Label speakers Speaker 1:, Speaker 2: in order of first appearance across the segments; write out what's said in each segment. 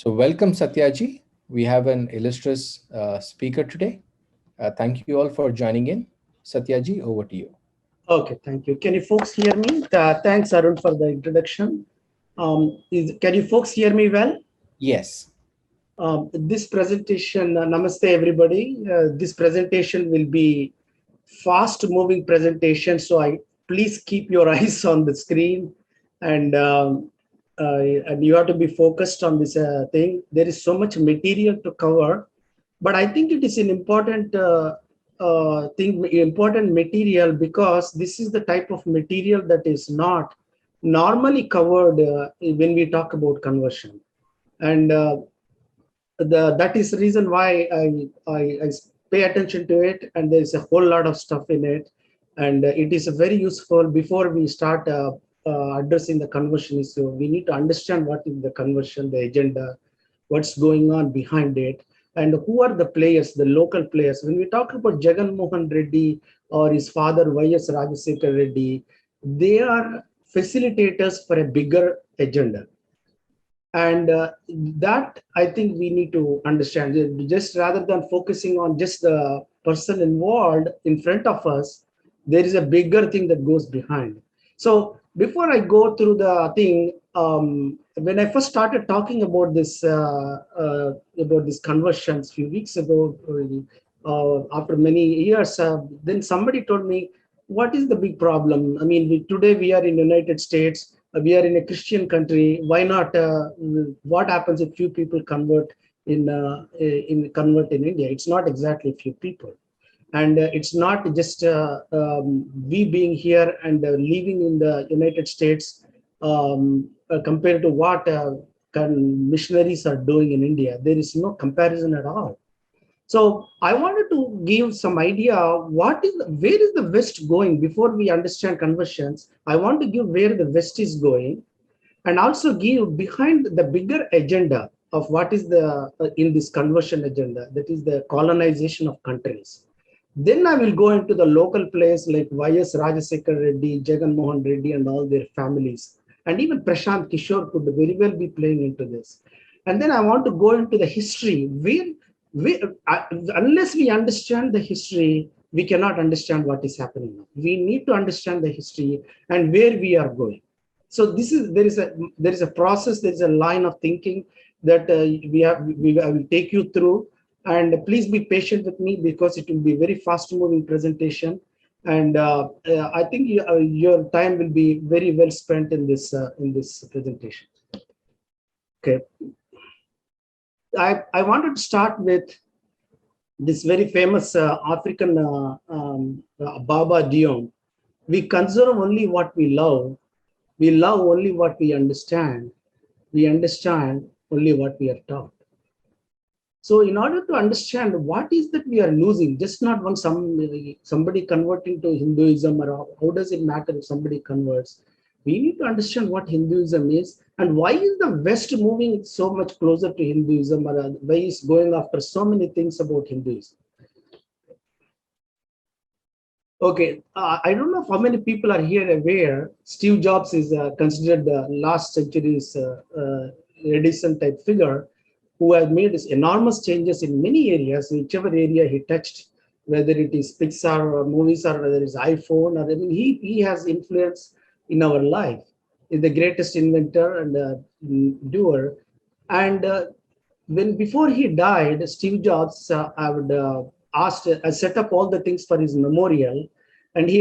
Speaker 1: So, welcome Satyaji. We have an illustrious speaker today. Thank you all for joining in. Satyaji, over to you.
Speaker 2: Okay, thank you. Can you folks hear me? Thanks, Arun, for the introduction. Can you folks hear me well?
Speaker 1: Yes.
Speaker 2: This presentation, namaste everybody. This presentation will be fast moving presentation. So please keep your eyes on the screen and, and you have to be focused on this thing. There is so much material to cover, but I think it is an important important material because this is the type of material that is not normally covered when we talk about conversion. And that is the reason why I pay attention to it, and there's a whole lot of stuff in it, and it is very useful. Before we start addressing the conversion issue, we need to understand what is the conversion, the agenda, what's going on behind it, and who are the players, the local players. When we talk about Jagan Mohan Reddy or his father Y.S. Rajasekhar Reddy, they are facilitators for a bigger agenda. And that I think we need to understand, just rather than focusing on just the person involved in front of us, there is a bigger thing that goes behind. So before I go through the thing, when I first started talking about this conversions a few weeks ago, after many years, then somebody told me, what is the big problem? I mean, today we are in United States, we are in a Christian country. Why not? What happens if few people convert in India? It's not exactly few people, and it's not just we being here and living in the United States compared to what missionaries are doing in India. There is no comparison at all. So I wanted to give some idea where is the West going before we understand conversions. I want to give where the West is going, and also give behind the bigger agenda of what is the in this conversion agenda, that is the colonization of countries. Then I will go into the local place like Y.S. Rajasekhar Reddy, Jagan Mohan Reddy, and all their families, and even Prashant Kishore could very well be playing into this. And then I want to go into the history where unless we understand the history, we cannot understand what is happening now. We need to understand the history and where we are going. So there is a process, there is a line of thinking that I will take you through, and please be patient with me because it will be very fast moving presentation, and I think your time will be very well spent in this presentation. Okay. I wanted to start with this very famous African Baba Dion. We conserve only what we love only what we understand only what we are taught. So in order to understand what is that we are losing, just not when somebody converting to Hinduism, or how does it matter if somebody converts, we need to understand what Hinduism is and why is the West moving so much closer to Hinduism, or why is going after so many things about Hinduism. Okay, I don't know how many people are here aware. Steve Jobs is considered the last century's Edison type figure, who has made enormous changes in many areas, whichever area he touched, whether it is Pixar or movies or whether it's iPhone, or I mean, he has influence in our life. He's the greatest inventor and doer. And before he died, Steve Jobs, I would set up all the things for his memorial, and he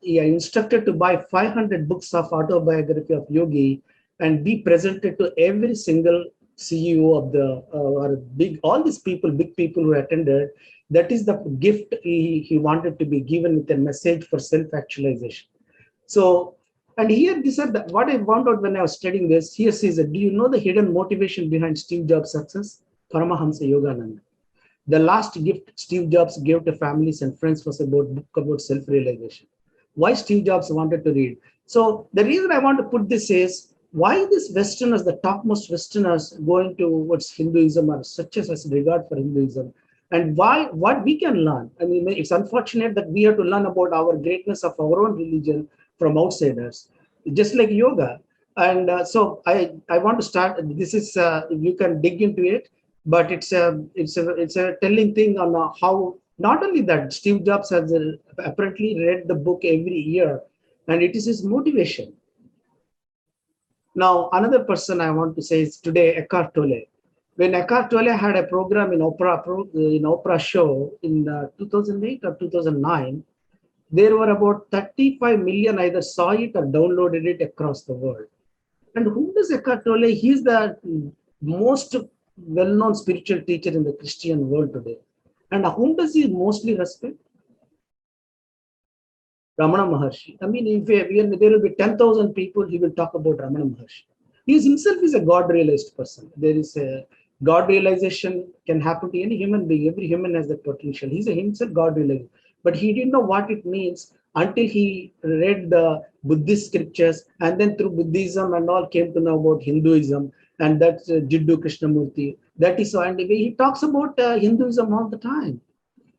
Speaker 2: instructed to buy 500 books of autobiography of Yogi and be presented to every single CEO of the all these people, big people who attended. That is the gift he wanted to be given with a message for self-actualization. So, and here these are what I found out when I was studying this. Here says, do you know the hidden motivation behind Steve Jobs' success? Paramahamsa Yogananda. The last gift Steve Jobs gave to families and friends was book about self-realization. Why Steve Jobs wanted to read. So the reason I want to put this is, why these Westerners, the topmost Westerners, going towards Hinduism or such as regard for Hinduism, and what we can learn. I mean, it's unfortunate that we have to learn about our greatness of our own religion from outsiders, just like yoga. And so I want to start. This is you can dig into it, but it's a telling thing on how not only that Steve Jobs has apparently read the book every year, and it is his motivation. Now another person I want to say is today Eckhart Tolle. When Eckhart Tolle had a program in Oprah show in 2008 or 2009, there were about 35 million either saw it or downloaded it across the world. And who does Eckhart Tolle? He's the most well-known spiritual teacher in the Christian world today. And whom does he mostly respect? Ramana Maharshi. I mean, if there will be 10,000 people, he will talk about Ramana Maharshi. He himself is a God-realized person. There is a God realization can happen to any human being. Every human has that potential. He's a himself God-realized. But he didn't know what it means until he read the Buddhist scriptures, and then through Buddhism and all came to know about Hinduism, and that's Jiddu Krishnamurti. That is so, and he talks about Hinduism all the time.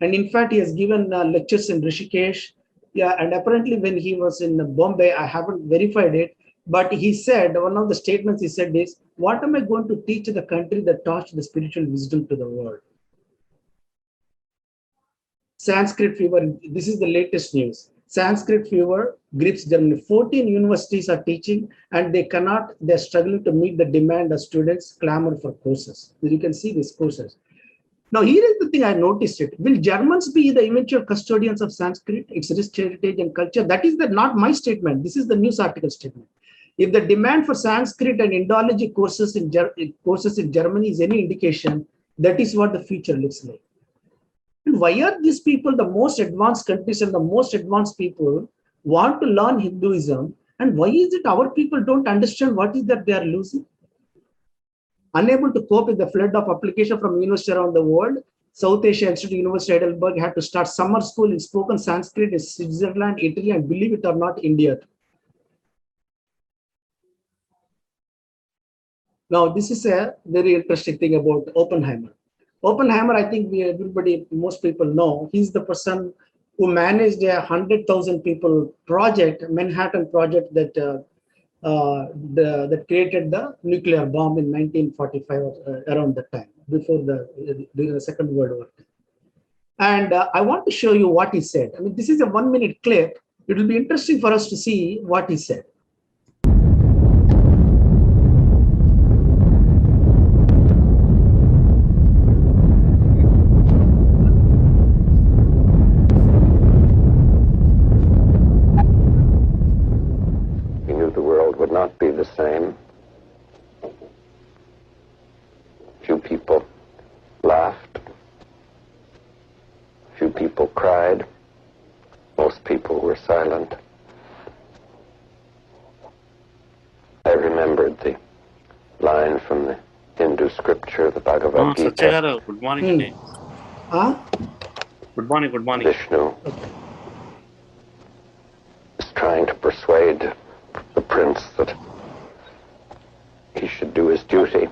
Speaker 2: And in fact, he has given lectures in Rishikesh. Yeah, and apparently when he was in Bombay, I haven't verified it, but he said, one of the statements he said is, what am I going to teach the country that taught the spiritual wisdom to the world? Sanskrit fever, this is the latest news. Sanskrit fever grips Germany. 14 universities are teaching, and they're struggling to meet the demand of students clamor for courses. You can see these courses. Now, here is the thing I noticed it. Will Germans be the eventual custodians of Sanskrit, its rich heritage and culture? That is not my statement. This is the news article statement. If the demand for Sanskrit and Indology courses in Germany is any indication, that is what the future looks like. And why are these people, the most advanced countries and the most advanced people, want to learn Hinduism? And why is it our people don't understand what is that they are losing? Unable to cope with the flood of application from universities around the world, South Asia Institute University Heidelberg had to start summer school in spoken Sanskrit in Switzerland, Italy, and believe it or not, India. Now, this is a very interesting thing about Oppenheimer. Oppenheimer, I think most people know, he's the person who managed a 100,000 people project, Manhattan Project, that that created the nuclear bomb in 1945, around that time, during the Second World War. And I want to show you what he said. I mean, this is a 1-minute clip. It will be interesting for us to see what he said.
Speaker 3: Same. Few people laughed. Few people cried. Most people were silent. I remembered the line from the Hindu scripture, the Bhagavad Gita.
Speaker 4: Satya, good morning. Good morning.
Speaker 3: Vishnu is trying to persuade the prince that he should do his duty,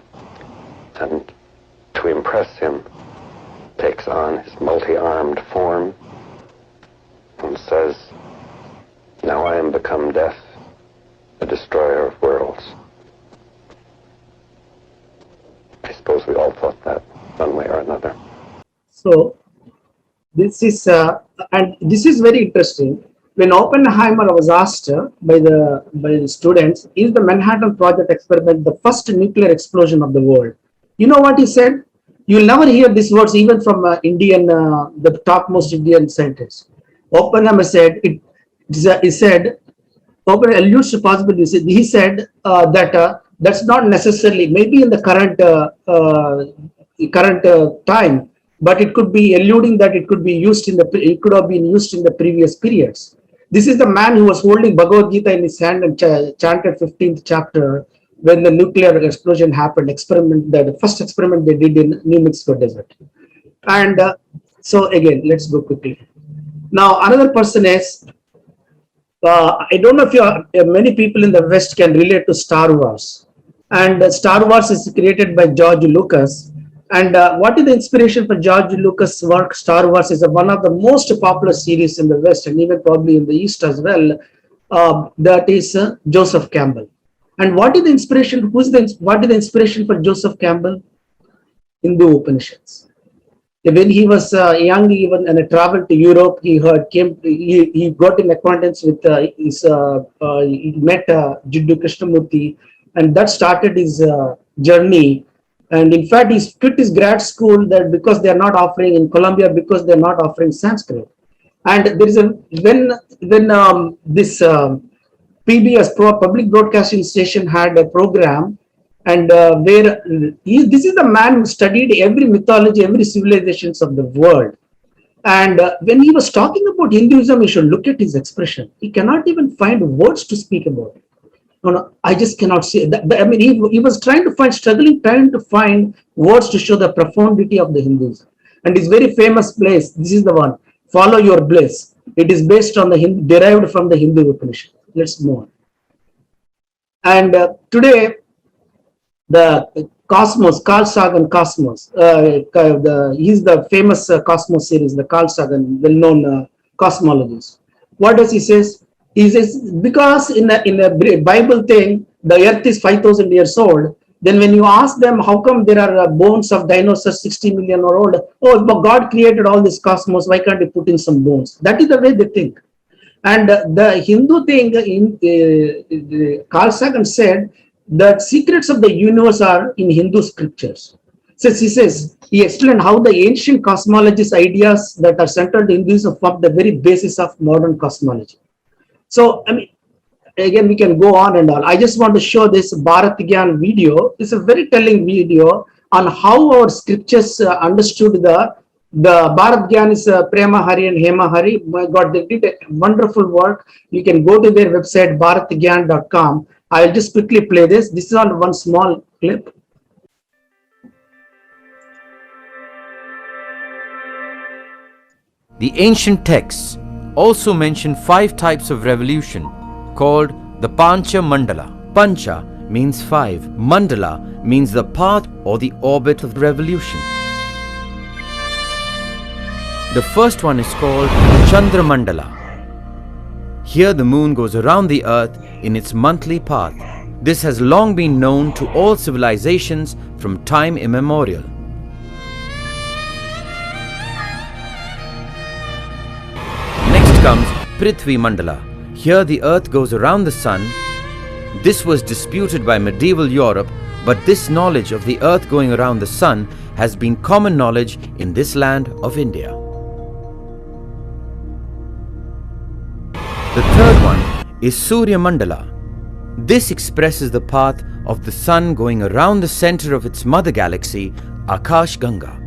Speaker 3: and to impress him takes on his multi-armed form and says, now I am become death, the destroyer of worlds. I suppose we all thought that one way or another.
Speaker 2: So this is and this is very interesting. When Oppenheimer was asked by the students, is the Manhattan Project experiment the first nuclear explosion of the world? You know what he said? You will never hear these words even from the topmost Indian scientists. Oppenheimer said, Oppenheimer alludes to possibilities. He said that that's not necessarily, maybe in the current time, but it could be alluding that it could have been used in the previous periods. This is the man who was holding Bhagavad Gita in his hand and chanted 15th chapter when the nuclear explosion happened. The first experiment they did in New Mexico desert. And so again, let's go quickly. Now another person is, I don't know if many people in the West can relate to Star Wars. And Star Wars is created by George Lucas. And what is the inspiration for George Lucas' work? Star Wars is one of the most popular series in the West and even probably in the East as well. That is Joseph Campbell. And what is the inspiration? What is the inspiration for Joseph Campbell? Hindu Upanishads. When he was young, even and traveled to Europe, he got in acquaintance with he met Jiddu Krishnamurti, and that started his journey. And in fact, he quit his grad school that because they are not offering in Columbia, because they are not offering Sanskrit. And there is a when this PBS Public Broadcasting Station had a program, and where this is the man who studied every mythology, every civilizations of the world. And when he was talking about Hinduism, you should look at his expression. He cannot even find words to speak about it. No, I just cannot see that. I mean, he was trying to find words to show the profundity of the Hinduism. And his very famous place, this is the one, Follow Your Bliss. It is based on derived from the Hindu Upanishad. Let's move on. And today, the Cosmos, Carl Sagan Cosmos, he's the famous Cosmos series, the Carl Sagan, well-known cosmologist. What does he say? He says, because in a Bible thing, the earth is 5,000 years old. Then when you ask them, how come there are bones of dinosaurs 60 million or old? Oh, but God created all this cosmos. Why can't he put in some bones? That is the way they think. And the Hindu thing, Carl Sagan said, the secrets of the universe are in Hindu scriptures. So he explained how the ancient cosmologist ideas that are centered in Hinduism form the very basis of modern cosmology. So, I mean, again, we can go on and on. I just want to show this Bharat Gyan video. It's a very telling video on how our scriptures understood the Bharat Gyan is Prema Hari and Hema Hari. My God, they did a wonderful work. You can go to their website, bharatgyan.com. I'll just quickly play this. This is on one small clip.
Speaker 4: The ancient texts also mention 5 types of revolution called the Pancha Mandala. Pancha means 5. Mandala means the path or the orbit of revolution. The first one is called Chandra Mandala. Here the moon goes around the earth in its monthly path. This has long been known to all civilizations from time immemorial. Next comes Prithvi Mandala. Here the earth goes around the sun. This was disputed by medieval Europe, but this knowledge of the earth going around the sun has been common knowledge in this land of India. The third one is Surya Mandala. This expresses the path of the sun going around the center of its mother galaxy, Akash Ganga.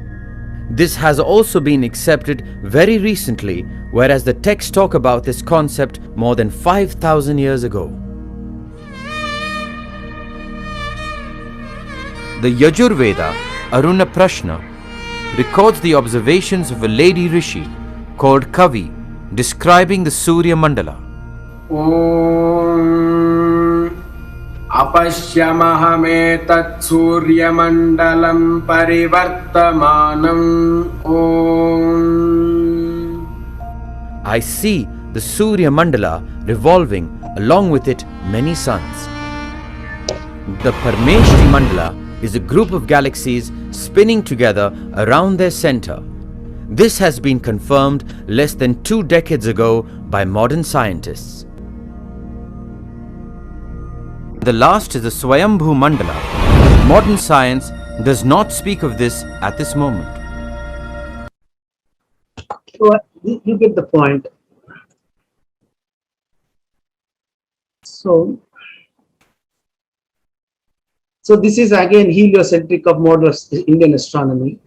Speaker 4: This has also been accepted very recently, whereas the texts talk about this concept more than 5,000 years ago. The Yajurveda, Aruna Prashna, records the observations of a lady rishi called Kavi, describing the Surya Mandala.
Speaker 5: Apashyamahametat Surya Mandalam Parivartamanam Om.
Speaker 4: I see the Surya Mandala revolving, along with it many suns. The Parmeshti Mandala is a group of galaxies spinning together around their center. This has been confirmed less than 2 decades ago by modern scientists. The last is the Swayambhu Mandala. Modern science does not speak of this at this moment.
Speaker 2: So you get the point. So this is again heliocentric of modern Indian astronomy.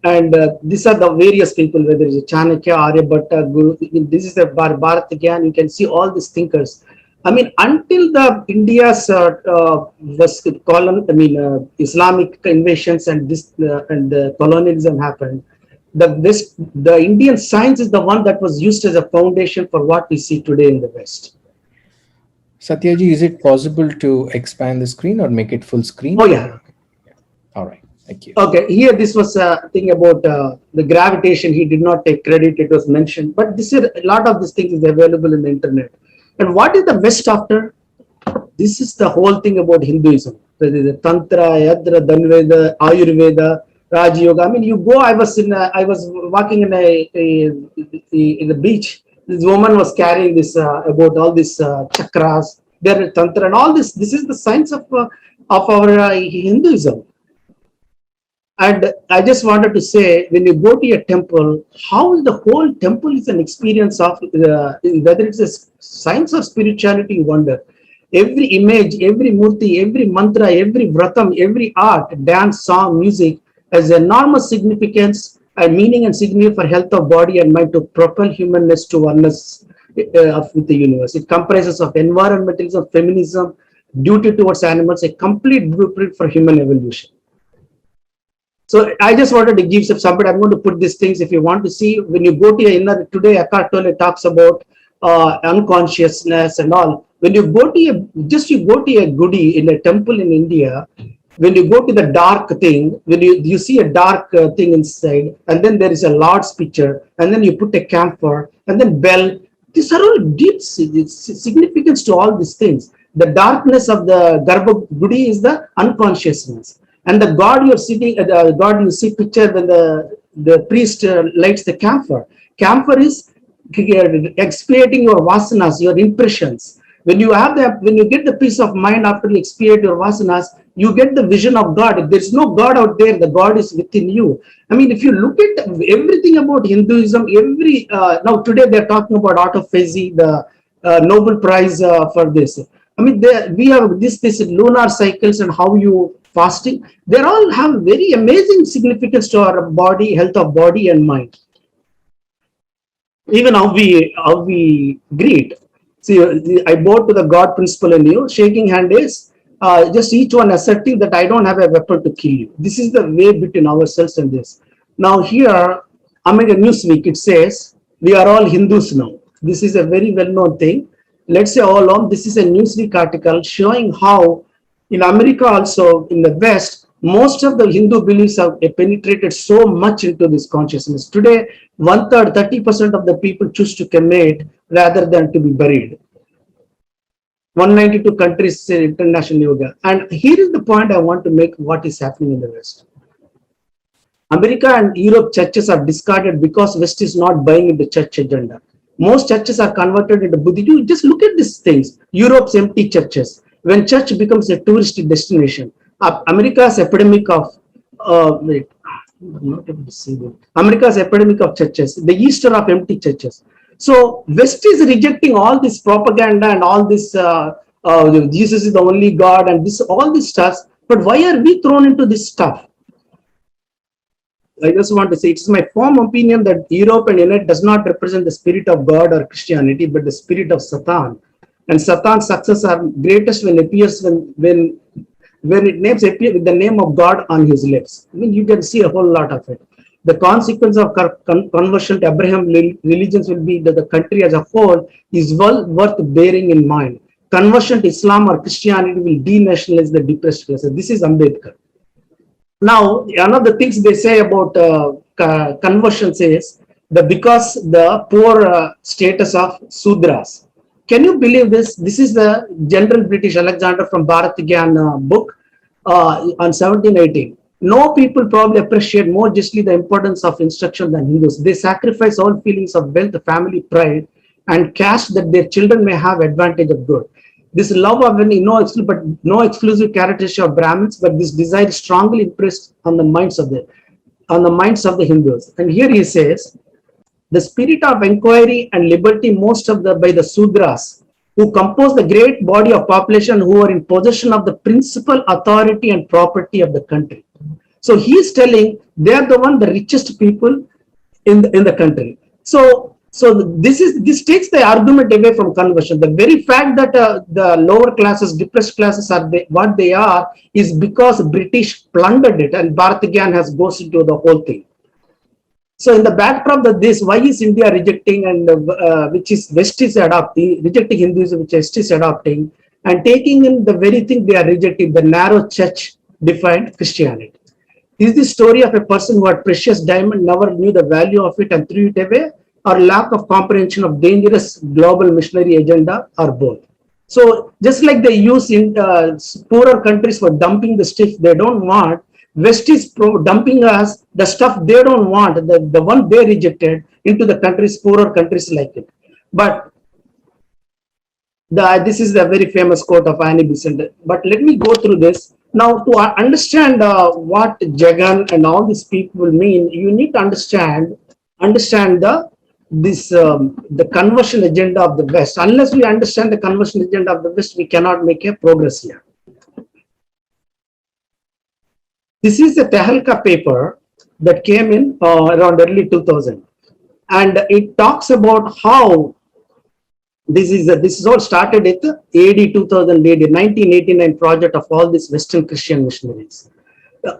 Speaker 2: And these are the various people, whether it's Chanakya, Aryabhatta, Guru. This is the Bharat Gyan. You can see all these thinkers. I mean, until the India's Islamic invasions and colonialism happened, the Indian science is the one that was used as a foundation for what we see today in the West.
Speaker 1: Satyaji, is it possible to expand the screen or make it full screen?
Speaker 2: Oh, yeah.
Speaker 1: All right. Thank you.
Speaker 2: Okay, here this was a thing about the gravitation. He did not take credit. It was mentioned. But this is a lot of these things is available in the internet. And what is the West after? This is the whole thing about Hinduism. The Tantra, Yadra, Dhanveda, Ayurveda, Raj Yoga. I mean, you go. I was walking in the beach. This woman was carrying this about all these chakras, their tantra, and all this. This is the science of our Hinduism. And I just wanted to say, when you go to a temple, how the whole temple is an experience of whether it's a science or spirituality, you wonder. Every image, every murti, every mantra, every vratam, every art, dance, song, music has enormous significance and meaning and significance for health of body and mind to propel humanness to oneness with the universe. It comprises of environmentalism, feminism, duty towards animals, a complete blueprint for human evolution. So I just wanted to give somebody, I'm going to put these things if you want to see. When you go to your inner, today Eckhart Tolle talks about unconsciousness and all. When you go to you go to a gudi in a temple in India, when you go to the dark thing, when you see a dark thing inside, and then there is a Lord's picture, and then you put a camphor, and then bell. These are all deep significance to all these things. The darkness of the Garbha Gudi is the unconsciousness. And the God you're sitting, the God you see picture when the priest lights the camphor. Camphor is expiating your vasanas, your impressions. When you get the peace of mind after you expiate your vasanas, you get the vision of God. If there's no God out there, the God is within you. I mean, if you look at everything about Hinduism, now today they're talking about autophagy, the Nobel Prize for this. I mean, we have this lunar cycles and how you fasting. They all have very amazing significance to our body, health of body and mind. Even how we greet. See, I bow to the God principle in you. Shaking hand is just each one asserting that I don't have a weapon to kill you. This is the way between ourselves and this. Now here, American Newsweek, it says, we are all Hindus now. This is a very well-known thing. Let's say all on, this is a Newsweek article showing how in America also, in the West, most of the Hindu beliefs have penetrated so much into this consciousness. Today, 1/3, 30% of the people choose to cremate rather than to be buried. 192 countries say international yoga. And here is the point I want to make what is happening in the West. America and Europe churches are discarded because West is not buying into church agenda. Most churches are converted into Buddhism. Just look at these things. Europe's empty churches. When church becomes a touristic destination, America's epidemic of America's epidemic of churches, the Easter of empty churches. So West is rejecting all this propaganda and all this Jesus is the only God and all this stuff. But why are we thrown into this stuff? I just want to say it's my firm opinion that Europe and United does not represent the spirit of God or Christianity, but the spirit of Satan. And Satan's success are greatest when appears when it names appear with the name of God on his lips. I mean, you can see a whole lot of it. The consequence of conversion to Abraham religions will be that the country as a whole is well worth bearing in mind. Conversion to Islam or Christianity will denationalize the depressed classes. This is Ambedkar. Now, one of the things they say about conversions is that because the poor status of Sudras. Can you believe this? This is the General British Alexander from Bharat Gyan book on 1718. No people probably appreciate more justly the importance of instruction than Hindus. They sacrifice all feelings of wealth, family, pride, and caste that their children may have advantage of good. This love of no exclusive characteristic of Brahmins, but this desire is strongly impressed on the minds of the Hindus. And here he says, the spirit of inquiry and liberty by the Sudras, who compose the great body of population who are in possession of the principal authority and property of the country. So he is telling they are the richest people in the country. So this takes the argument away from conversion. The very fact that the lower classes, depressed classes are what they are is because British plundered it, and Bharat Gyan goes into the whole thing. So in the backdrop of this, why is India rejecting and which is West is adopting, rejecting Hinduism, which West is adopting, and taking in the very thing they are rejecting, the narrow church-defined Christianity. Is this story of a person who had precious diamond, never knew the value of it and threw it away, or lack of comprehension of dangerous global missionary agenda, or both? So just like they use in poorer countries for dumping the stuff they don't want, West is dumping us the stuff they don't want, the one they rejected, into the countries, poorer countries like it. But this is the very famous quote of Annie Besant. But let me go through this. Now, to understand what Jagan and all these people mean, you need to understand the conversion agenda of the West. Unless we understand the conversion agenda of the West, we cannot make a progress here. This is the Tehelka paper that came in around early 2000, and it talks about how this is all started at the AD 2000, 1989 project of all these Western Christian missionaries.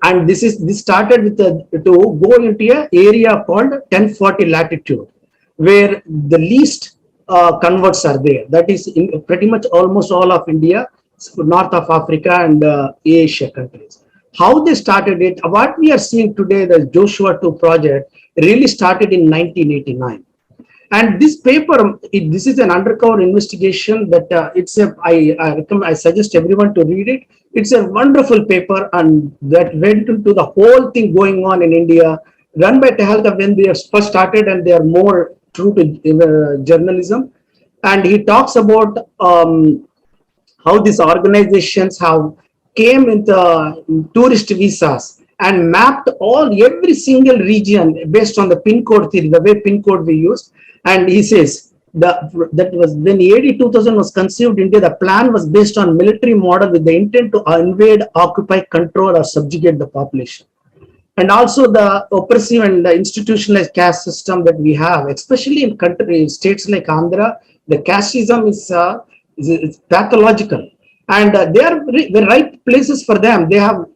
Speaker 2: And this started with to go into an area called 1040 latitude, where the least converts are there. That is in pretty much almost all of India, north of Africa and Asia countries. How they started it, what we are seeing today, the Joshua 2 project, really started in 1989. And this paper, this is an undercover investigation that I suggest everyone to read it. It's a wonderful paper, and that went into the whole thing going on in India, run by Tehelka when they first started, and they are more true to journalism. And he talks about how these organizations have came with tourist visas and mapped every single region based on the pin code theory, the way pin code we use. And he says that was when AD 2000 was conceived, India, the plan was based on military model with the intent to invade, occupy, control, or subjugate the population. And also the oppressive and the institutionalized caste system that we have, especially in states like Andhra, the casteism is pathological. And they are the right places for them. They have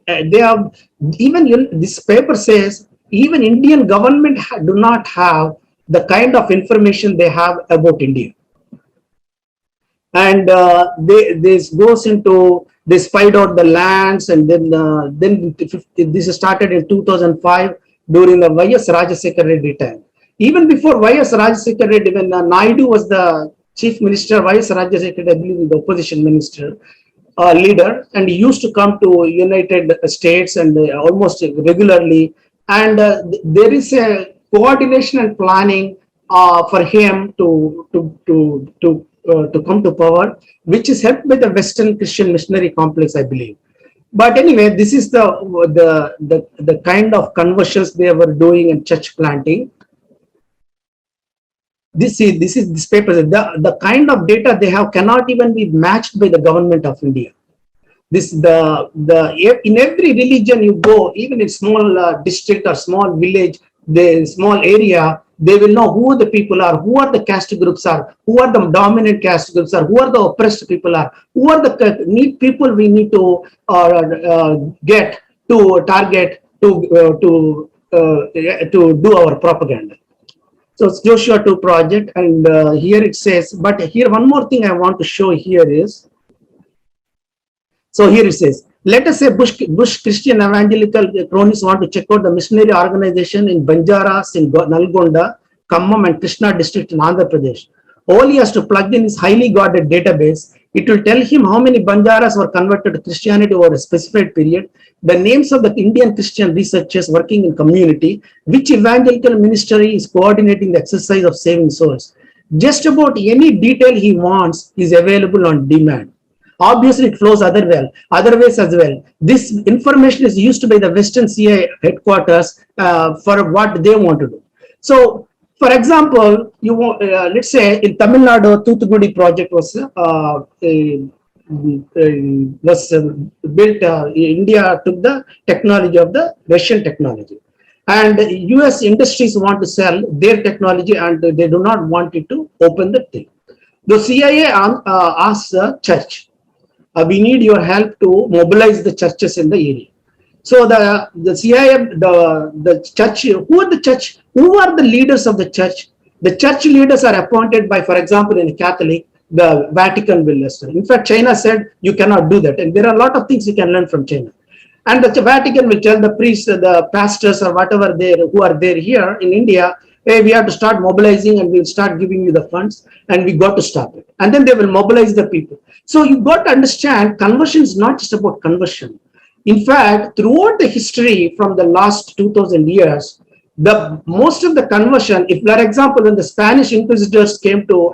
Speaker 2: even this paper says even Indian government do not have the kind of information they have about India. And this goes into, they spied out the lands, and then this started in 2005 during the Y.S. Rajasekhar Reddy time. Even before Y.S. Rajasekhar Reddy, when Naidu was the chief minister, Y.S. Rajasekhar Reddy, I believe, the opposition minister, leader, and he used to come to United States and almost regularly. And there is a coordination and planning for him to come to power, which is helped by the Western Christian missionary complex, I believe. But anyway, this is the kind of conversions they were doing in church planting. This paper, the kind of data they have cannot even be matched by the government of India. In every religion you go, even in small district or small village, the small area, they will know who the people are, who are the caste groups are, who are the dominant caste groups are, who are the oppressed people are, who are the people we need to get to target to do our propaganda. So it's Joshua 2 project, and here it says, but here one more thing I want to show here is, so here it says, let us say Bush Christian evangelical cronies want to check out the missionary organization in Banjaras, in Nalgonda, Khammam and Krishna district in Andhra Pradesh. All he has to plug in his highly guarded database. It will tell him how many Banjaras were converted to Christianity over a specified period, the names of the Indian Christian researchers working in community, which evangelical ministry is coordinating the exercise of saving souls. Just about any detail he wants is available on demand. Obviously, it flows other ways as well. This information is used by the Western CIA headquarters for what they want to do. So, for example, let's say in Tamil Nadu, Thoothukudi project was built. India took the technology of the Russian technology, and US industries want to sell their technology, and they do not want it to open the thing. The CIA asks the church, we need your help to mobilize the churches in the area. So the CIA, the church, who are the leaders of the church? The church leaders are appointed by, for example, in a Catholic, the Vatican will listen. In fact, China said you cannot do that, and there are a lot of things you can learn from China. And the Vatican will tell the priests, the pastors, or whatever who are there here in India, hey, we have to start mobilizing and we'll start giving you the funds and we got to stop it. And then they will mobilize the people. So you got to understand conversion is not just about conversion. In fact, throughout the history from the last 2000 years, the most of the conversion, if for example, when the Spanish inquisitors came to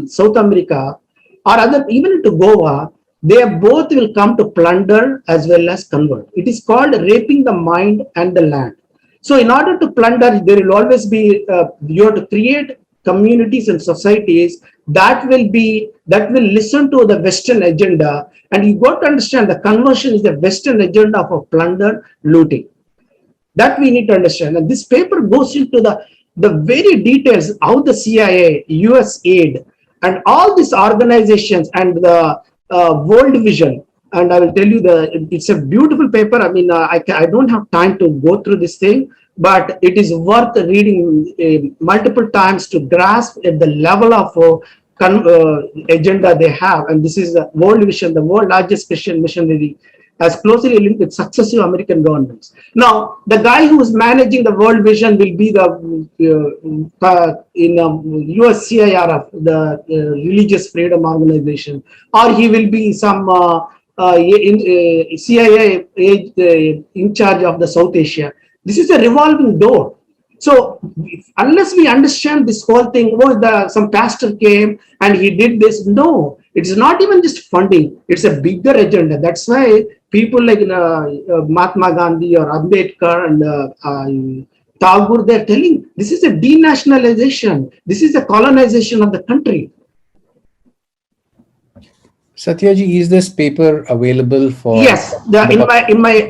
Speaker 2: South America or other, even to Goa, they both will come to plunder as well as convert. It is called raping the mind and the land. So in order to plunder, there will always be, you have to create communities and societies that will listen to the Western agenda. And you got to understand the conversion is the Western agenda for plunder, looting. That we need to understand. And this paper goes into the very details how the CIA, US aid, and all these organizations and the World Vision. And I will tell you it's a beautiful paper. I mean, I don't have time to go through this thing, but it is worth reading multiple times to grasp at the level of agenda they have. And this is the World Vision, the world largest Christian missionary, as closely linked with successive American governments. Now, the guy who is managing the World Vision will be the USCIRF, the Religious Freedom Organization, or he will be some CIA in charge of the South Asia. This is a revolving door. So unless we understand this whole thing, some pastor came and he did this. No, it's not even just funding. It's a bigger agenda. That's why people like Mahatma Gandhi or Ambedkar and Tagore, they're telling this is a denationalization. This is a colonization of the country.
Speaker 1: Satyaji, is this paper available for?
Speaker 2: Yes, in my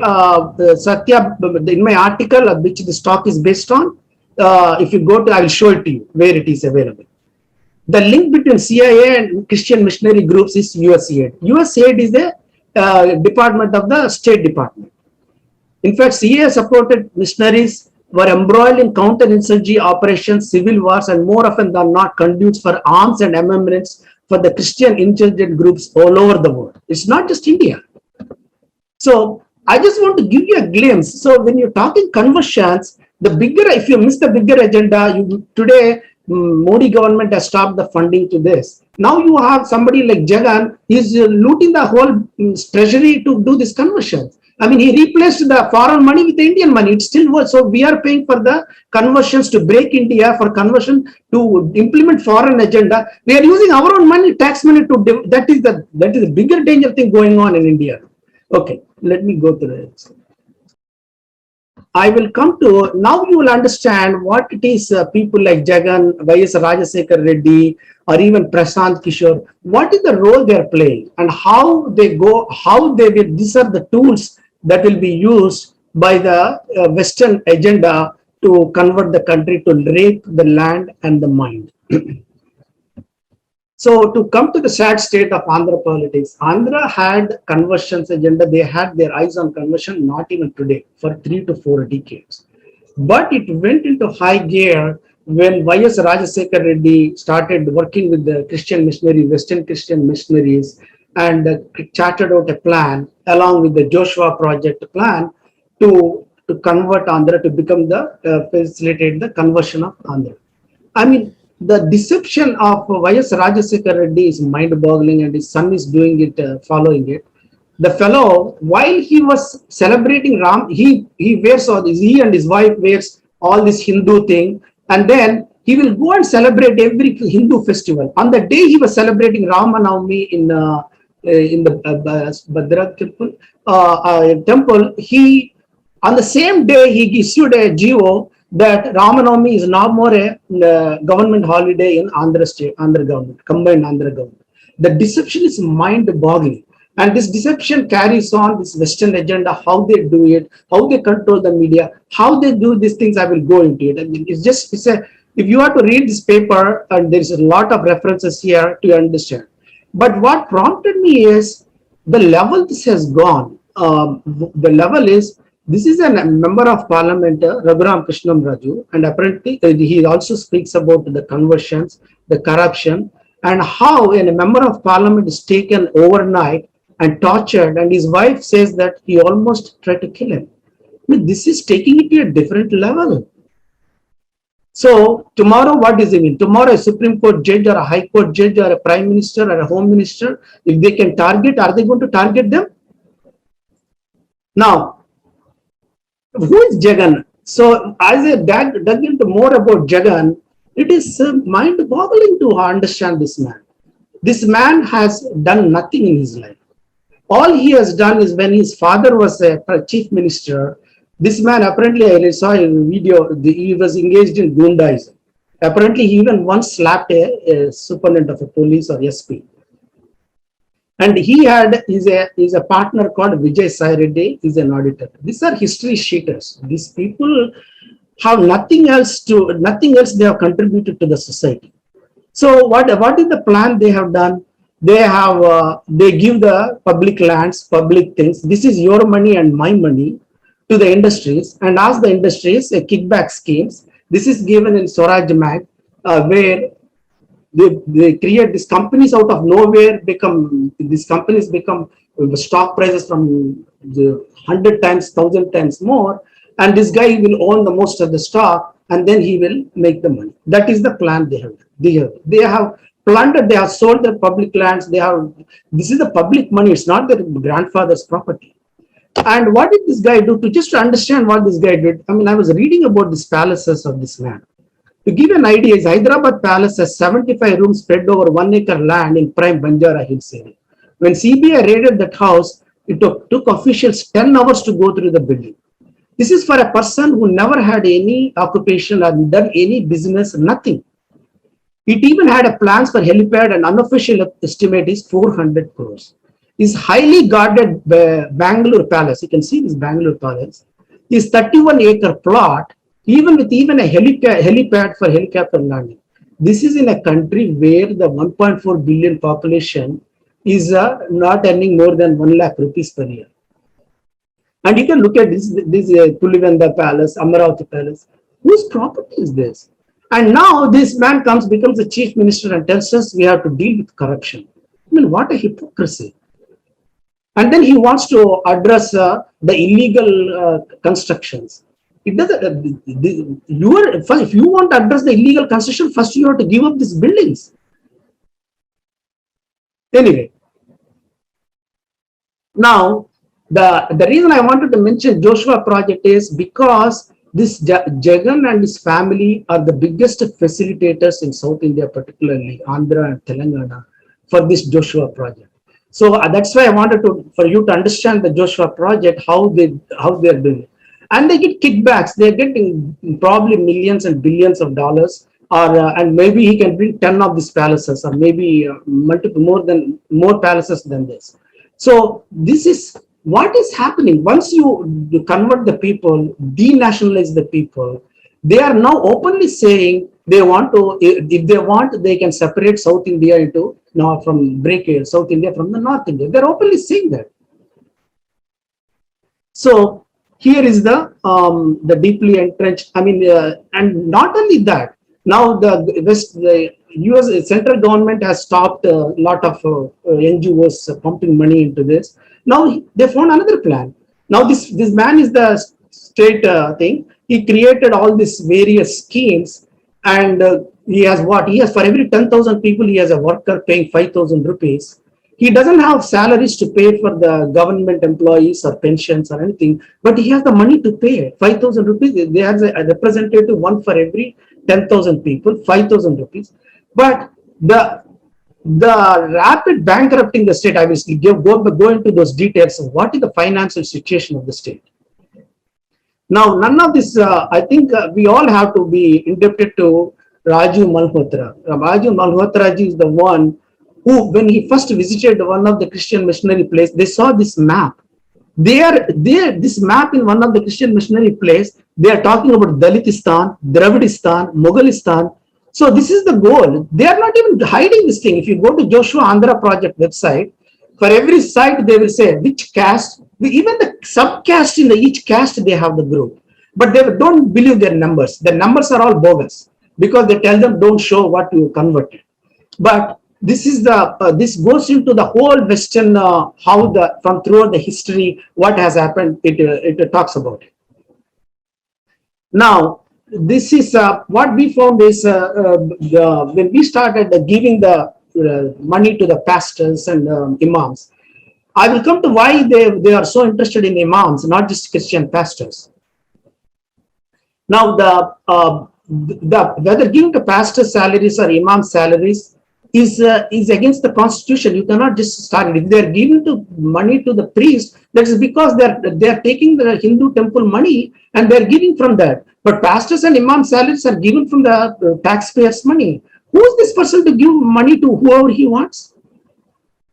Speaker 2: article, which this talk is based on, if you go to, I will show it to you where it is available. The link between CIA and Christian missionary groups is USAID. USAID is the department of the State Department. In fact, CIA supported missionaries were embroiled in counterinsurgency operations, civil wars, and more often than not conduits for arms and armaments for the Christian insurgent groups all over the world. It's not just India. So I just want to give you a glimpse. So when you're talking conversions, if you miss the bigger agenda, today Modi government has stopped the funding to this. Now you have somebody like Jagan, he's looting the whole treasury to do this conversion. I mean, he replaced the foreign money with the Indian money. It still works. So we are paying for the conversions to break India, for conversion to implement foreign agenda. We are using our own money, tax money to that is the bigger danger thing going on in India. Okay, let me go to the next. I will come to, now you will understand what it is people like Jagan, Y.S. Rajasekhar Reddy, or even Prashant Kishore, what is the role they are playing and how they will, these are the tools that will be used by the Western agenda to convert the country, to rape the land and the mind. So to come to the sad state of Andhra politics, Andhra had conversions agenda. They had their eyes on conversion, not even today, for 3 to 4 decades. But it went into high gear when Y.S. Rajasekhar Reddy started working with the Christian missionaries, Western Christian missionaries, and charted out a plan along with the Joshua Project plan to convert Andhra, to become facilitate the conversion of Andhra. I mean, the deception of Y.S. Rajasekhar Reddy is mind-boggling, and his son is doing it, following it. The fellow, while he was celebrating Ram, he wears all this, he and his wife wears all this Hindu thing, and then he will go and celebrate every Hindu festival. On the day he was celebrating Ramanavami in the Bhadra temple, on the same day he issued a GO that Ramanavami is now more a government holiday in Andhra state, Andhra government, combined Andhra government. The deception is mind-boggling. And this deception carries on this Western agenda, how they do it, how they control the media, how they do these things. I will go into it. I mean, if you have to read this paper, and there is a lot of references here to understand. But what prompted me is the level this has gone. The level is, this is a member of parliament, Raghuram Krishnam Raju, and apparently he also speaks about the conversions, the corruption, and how a member of parliament is taken overnight and tortured, and his wife says that he almost tried to kill him. I mean, this is taking it to a different level. So tomorrow, what does it mean? Tomorrow, a Supreme Court judge or a High Court judge or a Prime Minister or a Home Minister, if they can target, are they going to target them? Now, who is Jagan? So as I dug into more about Jagan, it is mind-boggling to understand this man. This man has done nothing in his life. All he has done is when his father was a chief minister, this man apparently, I saw a video, he was engaged in Gundaism. Apparently, he even once slapped a superintendent of a police or SP. And he had is a partner called Vijay Sai Reddy, is an auditor. These are history sheeters. These people have nothing else they have contributed to the society. So what is the plan they have done? They have they give the public lands, public things. This is your money and my money to the industries, and ask the industries a kickback schemes. This is given in Swaraj Mag, where they create these companies out of nowhere. These companies become stock prices from the 100 times, 1,000 times more, and this guy will own the most of the stock, and then he will make the money. That is the plan they have. They have plundered. They have sold their public lands. This is the public money. It's not their grandfather's property. And what did this guy do? To just understand what this guy did, I mean, I was reading about these palaces of this man. To give an idea, his Hyderabad palace has 75 rooms spread over 1 acre land in prime Banjara Hills area. When CBI raided that house, it took officials 10 hours to go through the building. This is for a person who never had any occupation or done any business, nothing. It even had a plans for helipad, and unofficial estimate is 400 crores. Is highly guarded Bangalore Palace. You can see this Bangalore Palace is 31-acre plot, even with a helipad for helicopter landing. This is in a country where the 1.4 billion population is not earning more than 1 lakh rupees per year. And you can look at this Pulivenda Palace, Amaravati Palace. Whose property is this? And now this man becomes the chief minister and tells us we have to deal with corruption. I mean, what a hypocrisy. And then he wants to address the illegal constructions. It doesn't. If you want to address the illegal construction, first you have to give up these buildings. Anyway, now the reason I wanted to mention Joshua project is because this Jagan and his family are the biggest facilitators in South India, particularly Andhra and Telangana, for this Joshua project. So that's why I wanted for you to understand the Joshua project, how they're doing it. And they get kickbacks. They're getting probably millions and billions of dollars, and maybe he can build 10 of these palaces, or maybe more palaces than this. So this is what is happening. Once you convert the people, denationalize the people, they are now openly saying they want to, if they want, they can separate South India into break South India from the North India. They're openly saying that. So here is the deeply entrenched. I mean, and not only that. Now the U.S. central government has stopped a lot of NGOs pumping money into this. Now they found another plan. Now this man is the state thing. He created all these various schemes, and he has for every 10,000 people, he has a worker paying 5,000 rupees. He doesn't have salaries to pay for the government employees or pensions or anything, but he has the money to pay 5,000 rupees. They have a representative, one for every 10,000 people, 5,000 rupees. But the rapid bankrupting the state, I will go into those details of what is the financial situation of the state. Now, none of this, I think we all have to be indebted to Raju Malhotra. Raju Malhotra ji is the one who, when he first visited one of the Christian missionary place, they saw this map. This map in one of the Christian missionary place, they are talking about Dalitistan, Dravidistan, Mughalistan. So this is the goal. They are not even hiding this thing. If you go to Joshua Andhra Project website, for every site they will say which caste, even the subcaste in each caste they have the group. But they don't believe their numbers. Their numbers are all bogus because they tell them don't show what you converted. But this is this goes into the whole Western from throughout the history what has happened. It talks about it. Now this is what we found is when we started giving the money to the pastors and imams. I will come to why they are so interested in imams, not just Christian pastors. Now, the whether giving to pastor salaries or imam salaries is against the constitution. You cannot just start it. If they are giving to money to the priest, that is because they are taking the Hindu temple money and they are giving from that. But pastors and imam salaries are given from the taxpayers' money. Who is this person to give money to whoever he wants?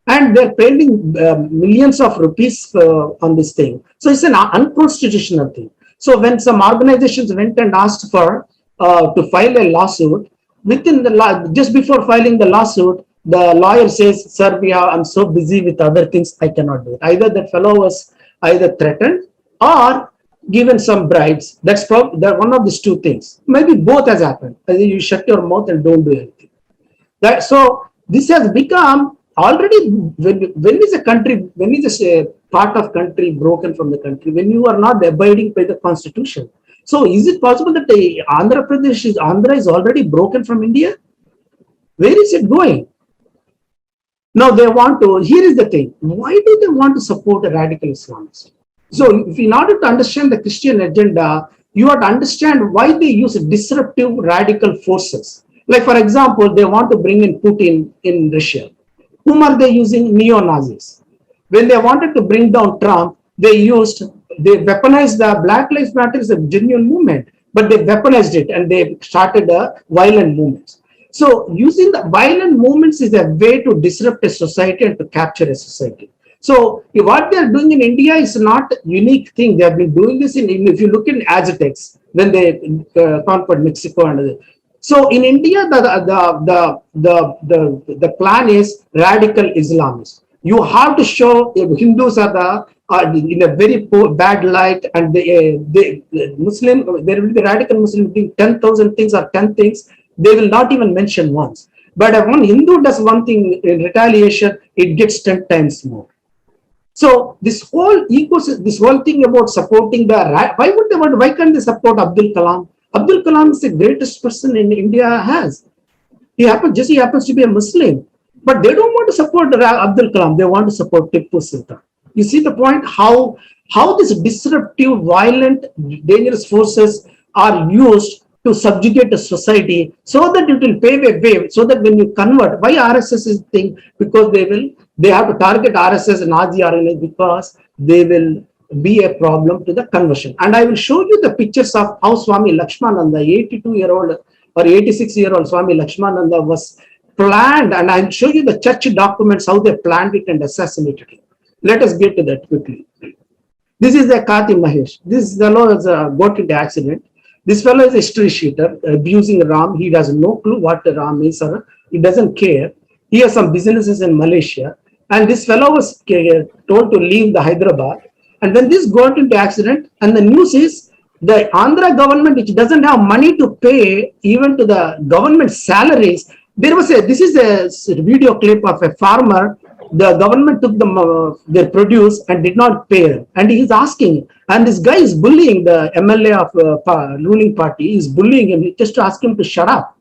Speaker 2: And they're paying millions of rupees on this thing. So it's an unconstitutional thing. So when some organizations went and asked for to file a lawsuit, within the just before filing the lawsuit, the lawyer says, "Sir, I'm so busy with other things, I cannot do it." Either that fellow was either threatened or given some bribes. That's probably one of these two things. Maybe both has happened. Either you shut your mouth and don't do anything. So this has become already, when is a country, when is a part of country broken from the country? When you are not abiding by the constitution. So is it possible that Andhra is already broken from India? Where is it going? Now they want to, here is the thing. Why do they want to support a radical Islamist? So if in order to understand the Christian agenda, you have to understand why they use disruptive radical forces. Like for example, they want to bring in Putin in Russia. Whom are they using? Neo-Nazis. When they wanted to bring down Trump, they weaponized the Black Lives Matter is a genuine movement, but they weaponized it and they started a violent movement. So using the violent movements is a way to disrupt a society and to capture a society. So what they are doing in India is not a unique thing. They have been doing this if you look in Aztecs, when they conquered Mexico and so in India, the plan is radical Islamists. You have to show Hindus are in a very bad light, and the Muslim, there will be radical Muslim doing 10,000 things or 10 things. They will not even mention once. But if one Hindu does one thing in retaliation, it gets 10 times more. So this whole ecosystem, this whole thing about supporting why can't they support Abdul Kalam? Abdul Kalam is the greatest person in India has. He happens to be a Muslim, but they don't want to support Abdul Kalam. They want to support Tipu Sultan. You see the point? How these disruptive, violent, dangerous forces are used to subjugate a society so that it will pave a way, so that when you convert, why RSS is the thing? Because they have to target RSS and Nazi RNA because they will be a problem to the conversion. And I will show you the pictures of how Swami Lakshmananda, 82-year-old or 86-year-old Swami Lakshmananda was planned, and I'll show you the church documents, how they planned it and assassinated him. Let us get to that quickly. This is the Kati Mahesh. This fellow has got into accident. This fellow is a history sheeter, abusing Ram. He has no clue what Ram is, or he doesn't care. He has some businesses in Malaysia, and this fellow was told to leave the Hyderabad. And when this got into accident, and the news is the Andhra government, which doesn't have money to pay even to the government salaries, this is a video clip of a farmer. The government took their produce and did not pay them. And he's asking, and this guy is bullying the MLA of ruling party. He's bullying him just to ask him to shut up.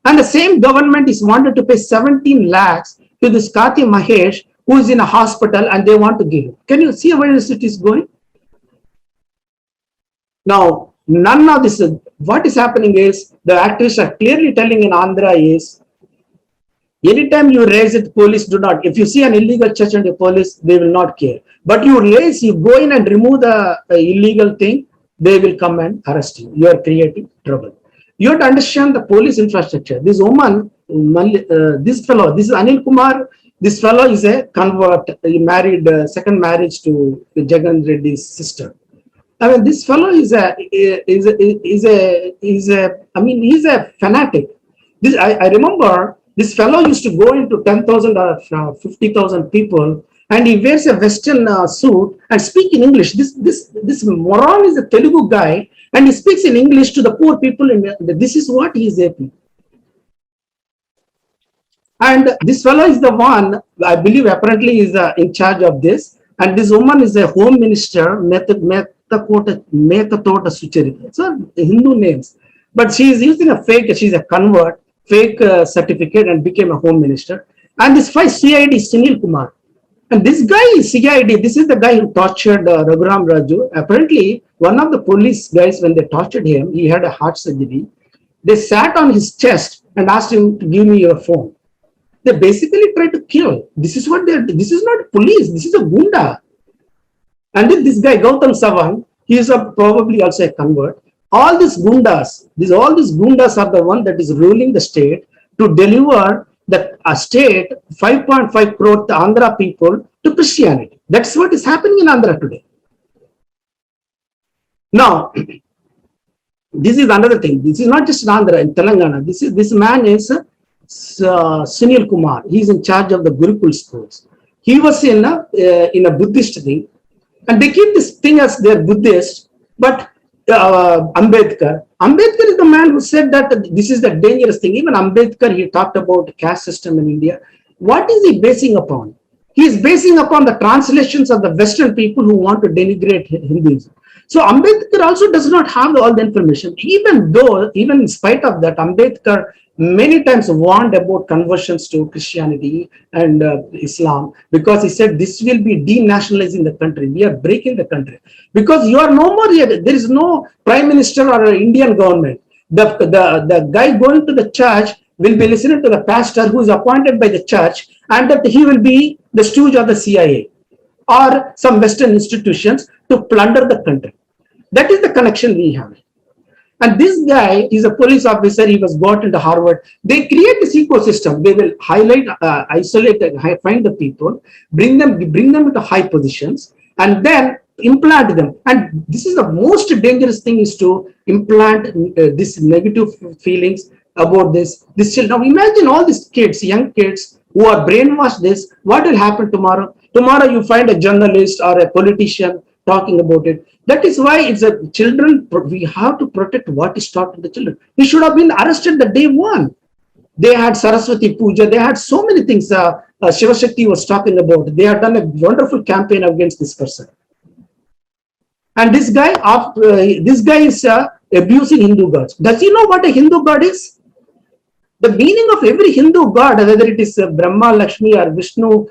Speaker 2: And the same government is wanted to pay 17 lakhs to this Kati Mahesh, who is in a hospital, and they want to give him. Can you see where this is going? Now, none of this, what is happening is, the activists are clearly telling in Andhra is, anytime you raise it, police do not. If you see an illegal church and the police, they will not care. But you go in and remove the illegal thing, they will come and arrest you. You are creating trouble. You have to understand the police infrastructure. This woman, this fellow, this is Anil Kumar. This fellow is a convert. He married second marriage to Jagan Reddy's sister. I mean, this fellow he's a fanatic. I remember this fellow used to go into 10,000 or 50,000 people, and he wears a Western suit and speak in English. This moron is a Telugu guy, and he speaks in English to the poor people. This is what he is aping. And this fellow is the one, I believe, apparently is in charge of this. And this woman is a home minister, Mettakota Mekatota Sucharita. So Hindu names. But she is using a fake, she's a convert, fake certificate and became a home minister. And this five CID Sunil Kumar. And this guy is CID. This is the guy who tortured Raghuram Raju. Apparently, one of the police guys, when they tortured him, he had a heart surgery. They sat on his chest and asked him to give me your phone. They basically tried to kill. This is what they're. This is not police. This is a gunda. And then this guy Gautam Savan, he is probably also a convert. All these gundas, all these gundas are the one that is ruling the state to deliver the state 5.5 crore to Andhra people to Christianity. That's what is happening in Andhra today. Now, this is another thing. This is not just in Andhra, in Telangana. This man is Sunil Kumar. He is in charge of the Gurukul schools. He was in a Buddhist thing, and they keep this thing as their Buddhist, but Ambedkar is the man who said that this is the dangerous thing. Even Ambedkar, he talked about the caste system in India. What is he basing upon? He is basing upon the translations of the Western people who want to denigrate Hinduism. So Ambedkar also does not have all the information. Even in spite of that, Ambedkar many times warned about conversions to Christianity and Islam, because he said this will be denationalizing the country. We are breaking the country because you are no more here. There is no prime minister or Indian government. The guy going to the church will be listening to the pastor who is appointed by the church, and that he will be the stooge of the CIA or some Western institutions to plunder the country. That is the connection we have. And this guy is a police officer. He was brought into Harvard. They create this ecosystem. They will highlight, isolate, find the people, bring them into high positions, and then implant them. And this is the most dangerous thing, is to implant this negative feelings about this child. Now imagine all these kids, young kids who are brainwashed. This, what will happen tomorrow? Tomorrow you find a journalist or a politician talking about it. That is why it's a children. We have to protect what is taught to the children. He should have been arrested the day one. They had Saraswati Puja. They had so many things. Shiva Shakti was talking about. They had done a wonderful campaign against this person. And this guy is abusing Hindu gods. Does he know what a Hindu god is? The meaning of every Hindu god, whether it is Brahma, Lakshmi, or Vishnu,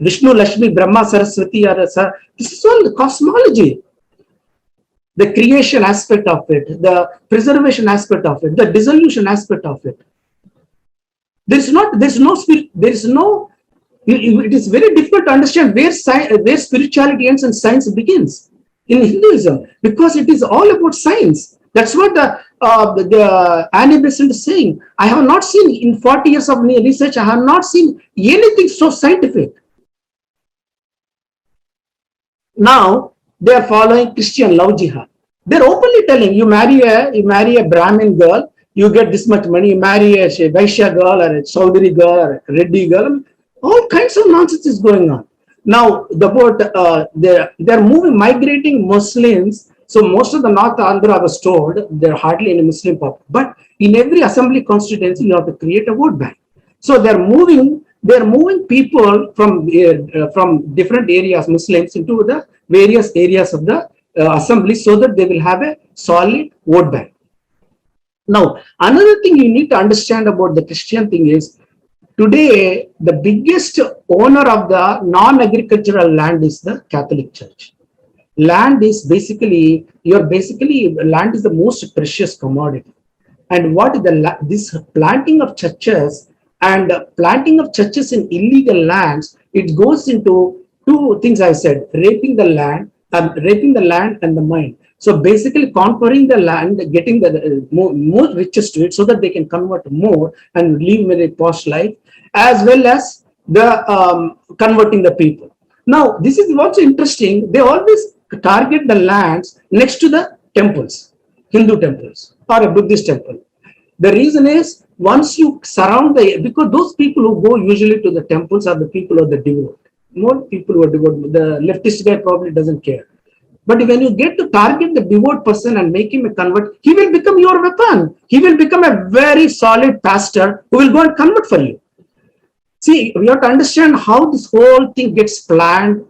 Speaker 2: Vishnu, Lakshmi, Brahma, Saraswati, or this is all cosmology. The creation aspect of it, the preservation aspect of it, the dissolution aspect of it. It is very difficult to understand where spirituality ends and science begins in Hinduism, because it is all about science. That's what the Annie Besant is saying. I have not seen, in 40 years of research, I have not seen anything so scientific. Now they are following Christian love jihad. They're openly telling, you marry a Brahmin girl, you get this much money. You marry a Vaishya girl or a Chaudhary girl or a Reddy girl. All kinds of nonsense is going on. Now they're migrating Muslims. So most of the North Andhra was told there are hardly any Muslim pop. But in every assembly constituency, you have to create a vote bank. So they're moving people from different areas, Muslims, into the various areas of the assembly, so that they will have a solid vote bank. Now, another thing you need to understand about the Christian thing is, today the biggest owner of the non-agricultural land is the Catholic Church. Land is land is the most precious commodity. And what is this planting of churches and planting of churches in illegal lands, it goes into two things I said: raping the land and the mind. So basically conquering the land, getting the more riches to it, so that they can convert more and live a very posh life, as well as the converting the people. Now, this is what's interesting. They always target the lands next to the temples, Hindu temples or a Buddhist temple. The reason is, once you surround because those people who go usually to the temples are the people who are the devout. More people who are devout. The leftist guy probably doesn't care. But when you get to target the devout person and make him a convert, he will become your weapon. He will become a very solid pastor who will go and convert for you. See, we have to understand how this whole thing gets planned,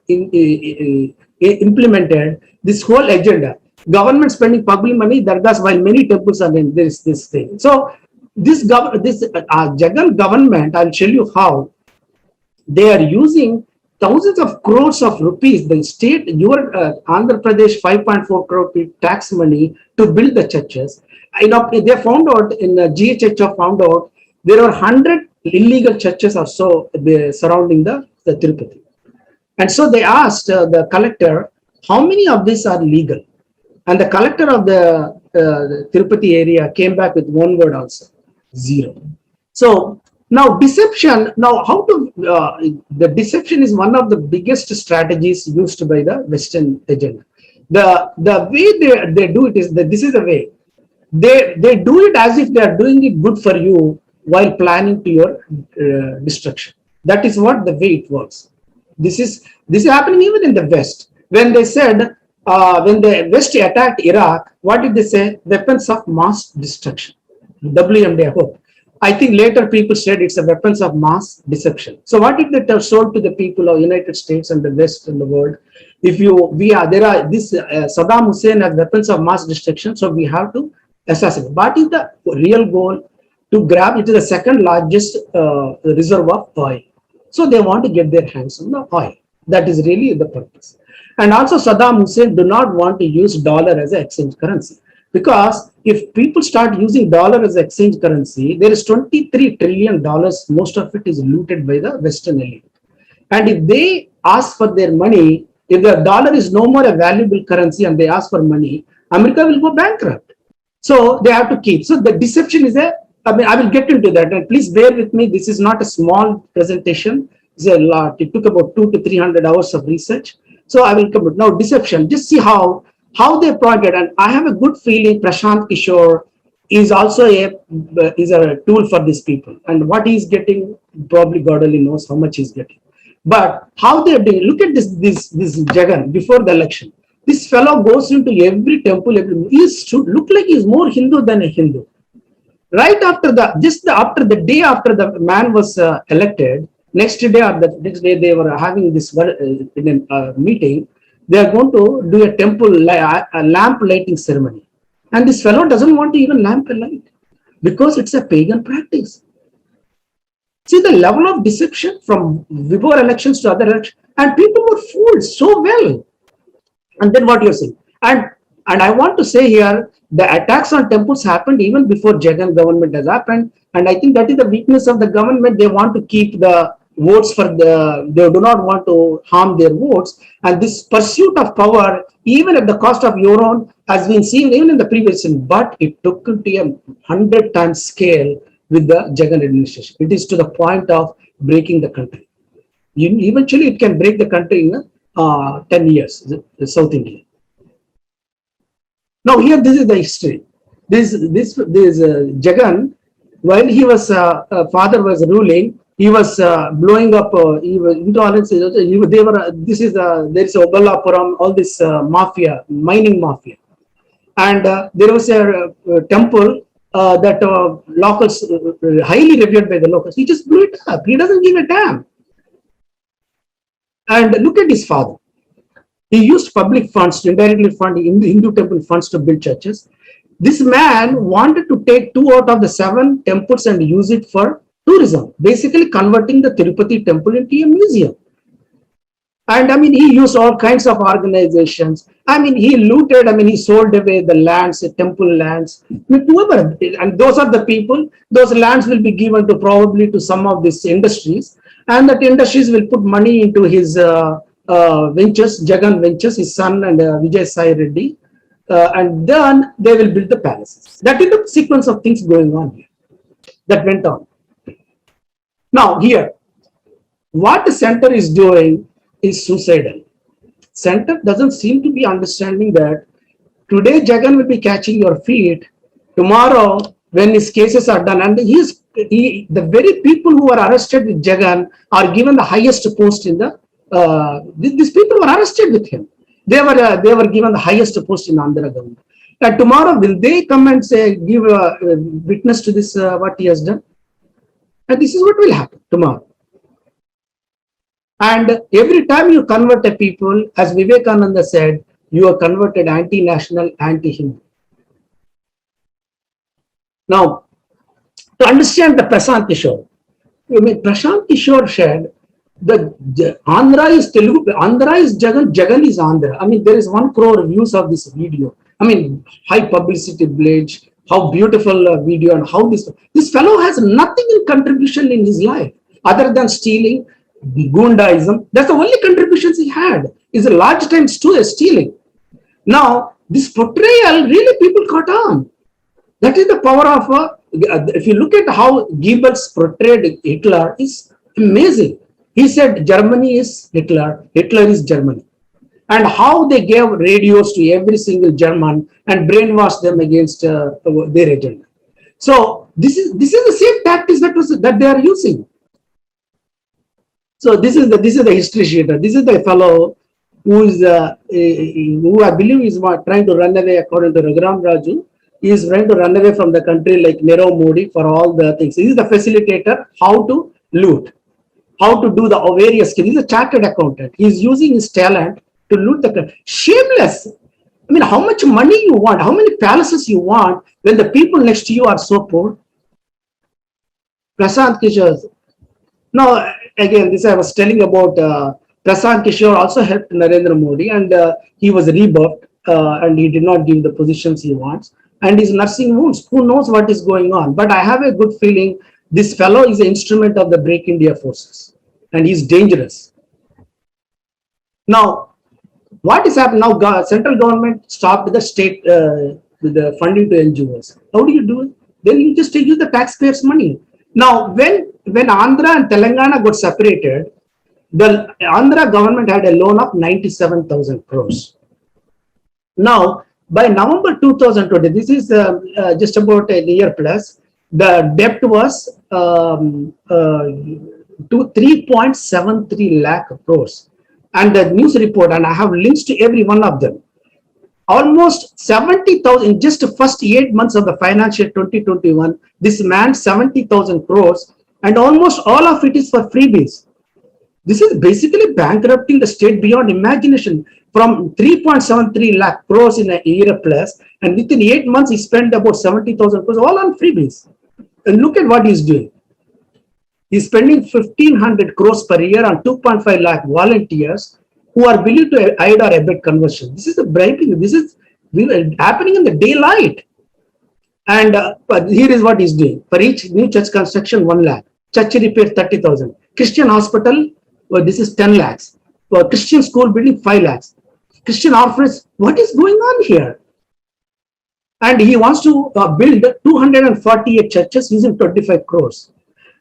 Speaker 2: implemented. this whole agenda. Government spending public money, dargahs, while many temples are in this thing. So this Jagan government, I'll tell you how they are using thousands of crores of rupees, the state, your Andhra Pradesh 5.4 crore rupee tax money to build the churches. They found out in the GHH found out there are 100 illegal churches or so surrounding the Tirupati. And so they asked the collector, how many of these are legal? And the collector of the Tirupati area came back with one word also, zero. So now deception, the deception is one of the biggest strategies used by the Western agenda. The way they do it is that this is the way. They do it as if they are doing it good for you while planning to your destruction. That is what the way it works. This is happening even in the West. When they said, when the West attacked Iraq, what did they say? Weapons of mass destruction. WMD, I hope. I think later people said it's a weapons of mass deception. So what did they sold to the people of United States and the West and the world? Saddam Hussein has weapons of mass destruction, so we have to assassinate. What is the real goal? To grab it is the second largest reserve of oil. So they want to get their hands on the oil. That is really the purpose. And also Saddam Hussein do not want to use dollar as an exchange currency. Because if people start using dollar as exchange currency, there is $23 trillion. Most of it is looted by the Western elite. And if they ask for their money, if the dollar is no more a valuable currency and they ask for money, America will go bankrupt. So they have to keep. So the deception is I will get into that. And please bear with me. This is not a small presentation. It's a lot. It took about 200 to 300 hours of research. So I will come to now deception. Just see how they project. And I have a good feeling Prashant Kishore is also a tool for these people. And what he's getting, probably God only knows how much he's getting. But how they're doing, look at this Jagan before the election. This fellow goes into every temple. He look like he's more Hindu than a Hindu. Right after the day after the man was elected, next day they were having this meeting. They are going to do a temple a lamp lighting ceremony, and this fellow doesn't want to even lamp a light because it's a pagan practice. See the level of deception from before elections to other elections, and people were fooled so well. And then what you're saying, and I want to say here, the attacks on temples happened even before Jagan government has happened. And I think that is the weakness of the government. They want to keep the votes they do not want to harm their votes. And this pursuit of power, even at the cost of your own, has been seen even in the previous year, but it took to a 100 times scale with the Jagan administration. It is to the point of breaking the country. Eventually, it can break the country in 10 years, South India. Now here, this is the history. This Jagan, while he was father was ruling, he was blowing up. Intolerance. There is Obalapuram, all this mafia, mining mafia, and there was a temple that locals highly revered by the locals. He just blew it up. He doesn't give a damn. And look at his father. He used public funds to indirectly fund Hindu temple funds to build churches. This man wanted to take 2 out of the 7 temples and use it for tourism, basically converting the Tirupati temple into a museum. And I mean, he used all kinds of organizations. I mean, he looted, he sold away the lands, the temple lands, whoever. And those are the people, those lands will be given to probably to some of these industries. And that industries will put money into his ventures, Jagan Ventures, his son and Vijay Sai Reddy, and then they will build the palaces. That is the sequence of things going on here. That went on. Now here, what the center is doing is suicidal. Center doesn't seem to be understanding that today Jagan will be catching your feet. Tomorrow, when his cases are done, and the very people who are arrested with Jagan are given the highest post in the these people were arrested with him. They were given the highest post in Andhra government. And tomorrow, will they come and say, give witness to this, what he has done? And this is what will happen tomorrow. And every time you convert a people, as Vivekananda said, you are converted anti-national, anti-Hindu. Now, to understand the Prashant Kishore, Prashant Kishore said the Andhra is Telugu, Andhra is Jagan, Jagan is Andhra. I mean, there is 1 crore views of this video. I mean, high publicity pledge, how beautiful video, and how this fellow has nothing in contribution in his life other than stealing, Gundaism. That's the only contributions he had, is a large time stealing. Now, this portrayal, really people caught on. That is the power of, if you look at how Goebbels portrayed Hitler, is amazing. He said Germany is Hitler, Hitler is Germany. And how they gave radios to every single German and brainwashed them against their agenda. So this is the same tactics that they are using. So this is the history sheet. This is the fellow who is who I believe is trying to run away, according to Raghuram Raju. He is trying to run away from the country like Nirav Modi for all the things. He is the facilitator, how to loot, how to do the various skills. He is a chartered accountant. He is using his talent to loot the country. Shameless. I mean, how much money you want, how many palaces you want when the people next to you are so poor? Prashant Kishore. Now, again, this I was telling about Prashant Kishore also helped Narendra Modi, and he was rebuffed and he did not give the positions he wants. And he's nursing wounds. Who knows what is going on? But I have a good feeling this fellow is an instrument of the Break India forces, and he's dangerous. Now, what is happening now? Central government stopped the state the funding to NGOs. How do you do it? Then you just use the taxpayers' money. Now, when Andhra and Telangana got separated, the Andhra government had a loan of 97,000 crores. Now, by November 2020, this is just about a year plus, the debt was to 3.73 lakh crores. And the news report, and I have links to every one of them, almost 70,000 in just the first 8 months of the financial 2021, this man 70,000 crores, and almost all of it is for freebies. This is basically bankrupting the state beyond imagination. From 3.73 lakh crores in a year plus, and within 8 months he spent about 70,000 crores all on freebies. And look at what he's doing. He's spending 1,500 crores per year on 2.5 lakh volunteers who are willing to aid or abet conversion. This is the bribing. This is happening in the daylight. And here is what he's doing. For each new church construction, 1 lakh. Church repair, 30,000. Christian hospital, well, this is 10 lakhs. For Christian school building, 5 lakhs. Christian orphanage, what is going on here? And he wants to build 248 churches using 25 crores.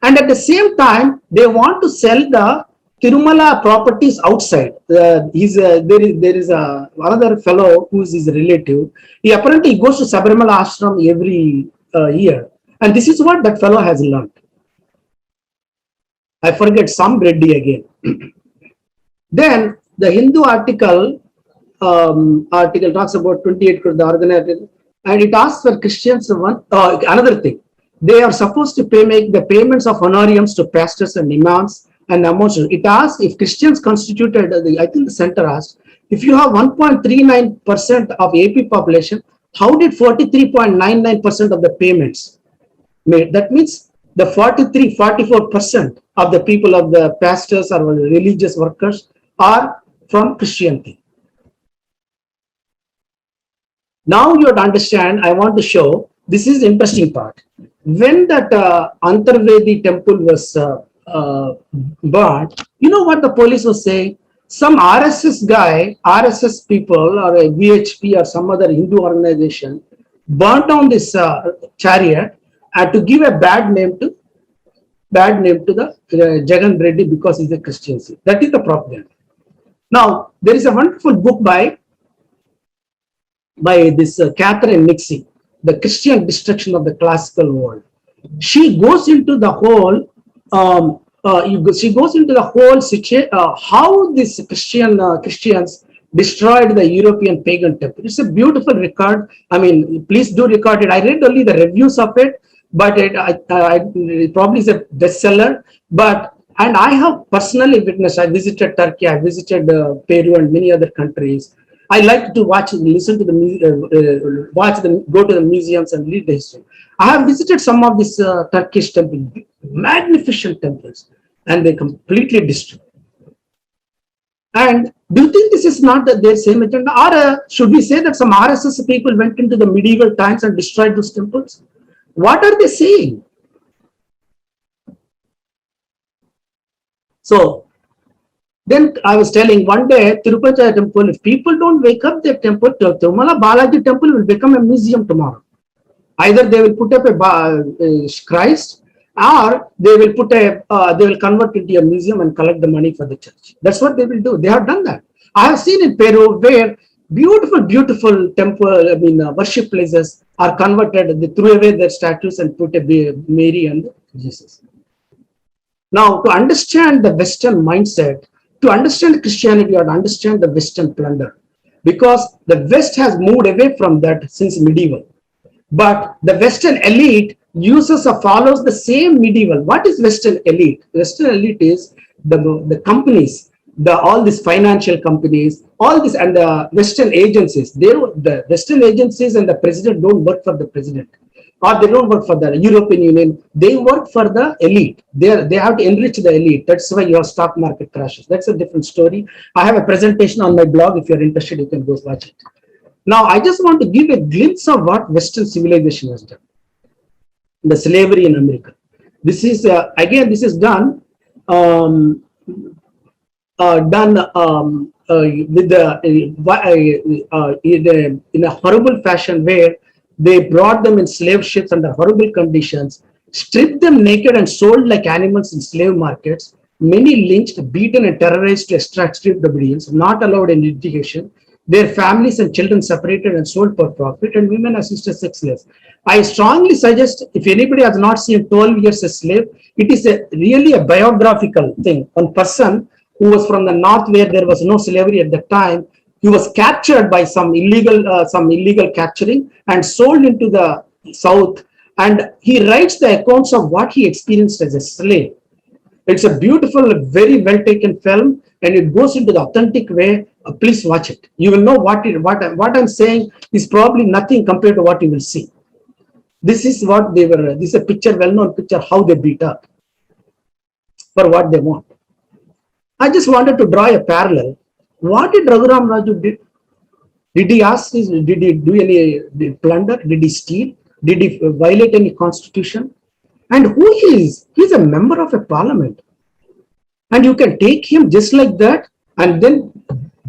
Speaker 2: And at the same time, they want to sell the Tirumala properties outside. There is another fellow who is his relative. He apparently goes to Sabarimala Ashram every year. And this is what that fellow has learned. I forget, some Reddy again. Then the Hindu article talks about 28 crores, the organization, and it asks for Christians another thing. They are supposed to make the payments of honorariums to pastors and imams and amounts. It asks if Christians constituted, I think the center asked, if you have 1.39% of AP population, how did 43.99% of the payments made? That means the 44% of the people, of the pastors or religious workers, are from Christianity. Now you have to understand, I want to show, this is the interesting part. When that Antarvedi temple was burned, you know what the police was saying? Some RSS guy, RSS people or a VHP or some other Hindu organization burnt down this chariot and to give a bad name to the Jagan Reddy because he's a Christian. That is the propaganda. Now, there is a wonderful book by this Catherine Nixie, The Christian Destruction of the Classical World. She goes into the whole situation, how these Christians destroyed the European pagan temple. It's a beautiful record. I mean, please do record it. I read only the reviews of it, but it probably is a bestseller. And I have personally witnessed, I visited Turkey, I visited Peru and many other countries. I like to watch, listen to the, go to the museums and read the history. I have visited some of these Turkish temples, magnificent temples, and they completely destroyed. And do you think this is not their same agenda? Or should we say that some RSS people went into the medieval times and destroyed those temples? What are they saying? So then I was telling one day, Tirupati temple, if people don't wake up their temple, Tirumala Balaji temple will become a museum tomorrow. Either they will put up a Christ, or they will put they will convert it into a museum and collect the money for the church. That's what they will do. They have done that. I have seen in Peru where beautiful temple, worship places are converted. They threw away their statues and put a Mary and Jesus. Now, to understand the Western mindset, to understand Christianity, you have to understand the Western plunder, because the West has moved away from that since medieval. But the Western elite uses or follows the same medieval. What is Western elite? Western elite is the companies, all these financial companies, all this, and the Western agencies. The Western agencies and the president don't work for the president, or they don't work for the European Union. They work for the elite. They have to enrich the elite. That's why your stock market crashes. That's a different story. I have a presentation on my blog. If you're interested, you can go watch it. Now, I just want to give a glimpse of what Western civilization has done. The slavery in America. This is again. This is done with in a horrible fashion, where they brought them in slave ships under horrible conditions, stripped them naked and sold like animals in slave markets. Many lynched, beaten, and terrorized to extract stripped obedience, not allowed in education. Their families and children separated and sold for profit, and women assisted sex slaves. I strongly suggest, if anybody has not seen 12 Years a Slave, it is really a biographical thing. One person who was from the north, where there was no slavery at the time, he was captured by some illegal capturing and sold into the south, and he writes the accounts of what he experienced as a slave. It's a beautiful, very well taken film, and it goes into the authentic way. Please watch it. You will know what I'm saying is probably nothing compared to what you will see. This is what they were. This is a picture, well-known picture, how they beat up for what they want. I just wanted to draw a parallel. What did Raghuram Raju did? Did he ask? Did he do any plunder? Did he steal? Did he violate any constitution? And who he is? He's a member of a parliament. And you can take him just like that and then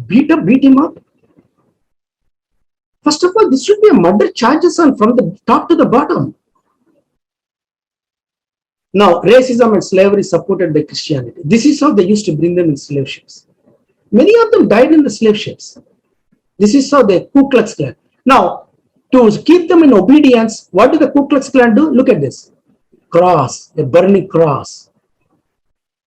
Speaker 2: beat him up. First of all, this should be a murder charges on from the top to the bottom. Now, racism and slavery supported by Christianity. This is how they used to bring them in slave ships. Many of them died in the slave ships. This is how the Ku Klux Klan. Now, to keep them in obedience, what did the Ku Klux Klan do? Look at this. Cross, a burning cross.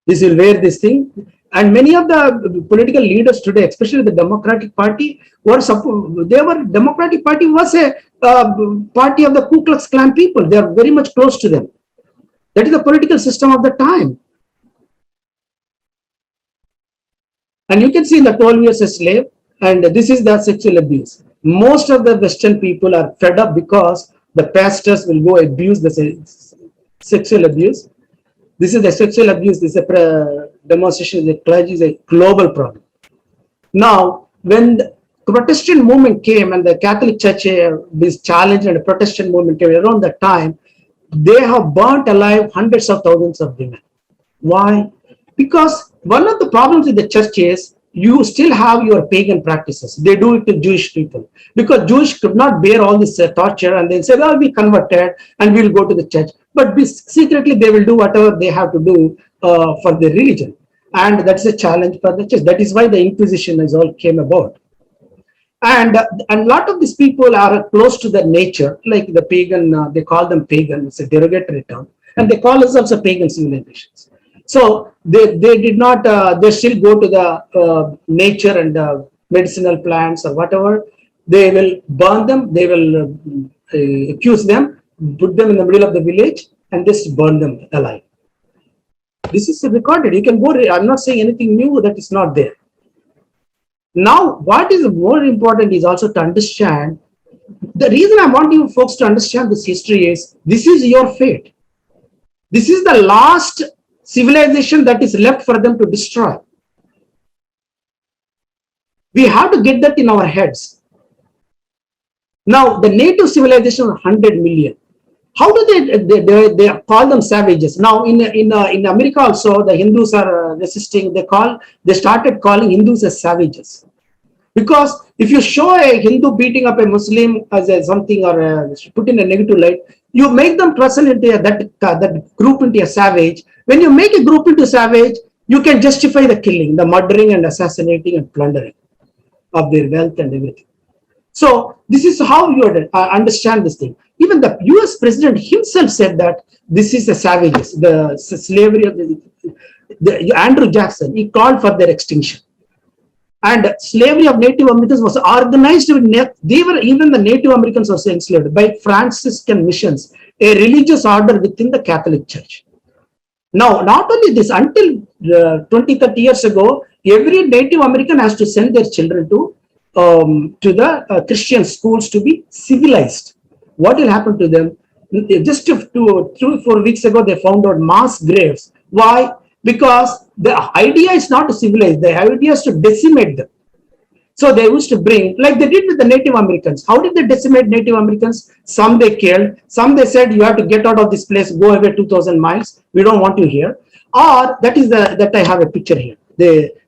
Speaker 2: This will wear this thing. And many of the political leaders today, especially the Democratic Party, Democratic Party was a party of the Ku Klux Klan people. They are very much close to them. That is the political system of the time. And you can see in the 12 Years a Slave, and this is the sexual abuse. Most of the Western people are fed up because the pastors will go abuse the sexual abuse. This is the sexual abuse. This is a demonstration. The clergy is a global problem. Now, when the Protestant movement came and the Catholic Church was challenged, and the Protestant movement came around that time, they have burnt alive hundreds of thousands of women. Why? Because one of the problems with the church is you still have your pagan practices. They do it to Jewish people because Jewish could not bear all this torture, and they say, well, we converted and we'll go to the church. But secretly, they will do whatever they have to do for their religion. And that's a challenge for the church. That is why the Inquisition is all came about. And a lot of these people are close to the nature, like the pagan, they call them pagan, it's a derogatory term, and they call themselves a pagan civilizations. So they did not, they still go to the nature and medicinal plants or whatever. They will burn them, they will accuse them, put them in the middle of the village and just burn them alive. This is recorded. You can go, I'm not saying anything new that is not there. Now, what is more important is also to understand, the reason I want you folks to understand this history is, this is your fate. This is the last civilization that is left for them to destroy. We have to get that in our heads. Now, the native civilization of 100 million. How do they call them savages? Now, in America also, the Hindus are resisting. They started calling Hindus as savages. Because if you show a Hindu beating up a Muslim as something, or put in a negative light, you make them thrust into that group into a savage. When you make a group into savage, you can justify the killing, the murdering and assassinating and plundering of their wealth and everything. So this is how you understand this thing. Even the US president himself said that this is the savages, the slavery of the Andrew Jackson. He called for their extinction. And slavery of Native Americans was organized. Even the Native Americans were enslaved by Franciscan missions, a religious order within the Catholic Church. Now, not only this, until 20-30 years ago, every Native American has to send their children to the Christian schools to be civilized. What will happen to them? Just 2-4 weeks ago, they found out mass graves. Why? Because the idea is not to civilize, the idea is to decimate them. So they used to bring, like they did with the Native Americans. How did they decimate Native Americans? Some they killed, some they said, you have to get out of this place, go away 2,000 miles, we don't want you here. Or that I have a picture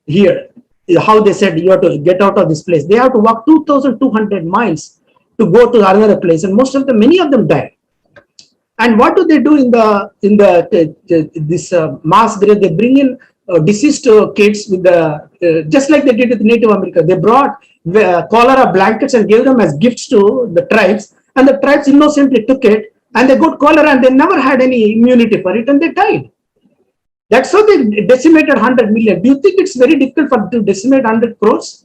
Speaker 2: here. How they said you have to get out of this place. They have to walk 2,200 miles to go to another place, and many of them died. And what do they do in this mass grave? They bring in deceased kids with just like they did with Native America. They brought cholera blankets and gave them as gifts to the tribes, and the tribes innocently took it, and they got cholera, and they never had any immunity for it, and they died. That's how they decimated 100 million. Do you think it's very difficult to decimate 100 crores?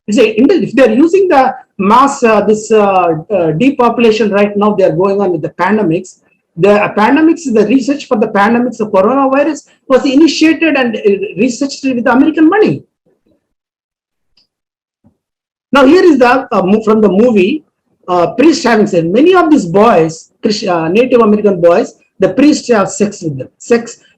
Speaker 2: If they're using the mass, depopulation right now, they're going on with the pandemics. The research for the pandemics of coronavirus was initiated and researched with American money. Now, here is from the movie, priest having said, many of these boys, Native American boys, the priests have sex with them.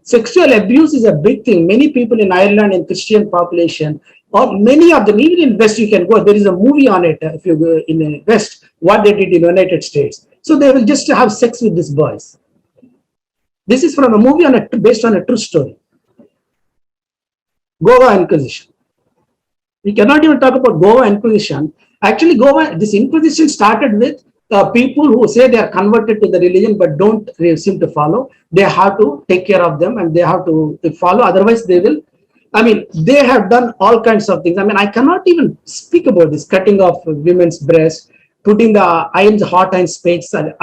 Speaker 2: Sexual abuse is a big thing. Many people in Ireland and Christian population, or many of them, even in West, you can go. There is a movie on it. If you go in West, what they did in the United States. So they will just have sex with these boys. This is from a movie based on a true story. Goa Inquisition. We cannot even talk about Goa Inquisition. Actually, this Inquisition started with people who say they are converted to the religion but don't seem to follow. They have to take care of them and they have to follow. Otherwise, they will. They have done all kinds of things. I cannot even speak about this, cutting off women's breasts, putting the hot iron spikes, and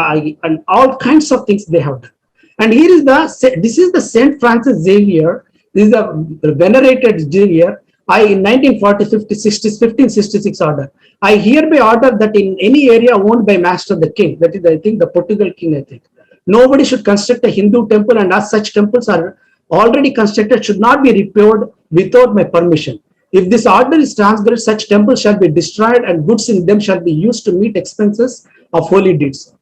Speaker 2: all kinds of things they have done. And this is the Saint Francis Xavier. This is the venerated Xavier. In 1566 order, I hereby order that in any area owned by Master the King, that is, I think, the Portugal King, nobody should construct a Hindu temple, and as such temples are already constructed should not be repaired without my permission. If this order is transgressed, such temples shall be destroyed and goods in them shall be used to meet expenses of holy deeds.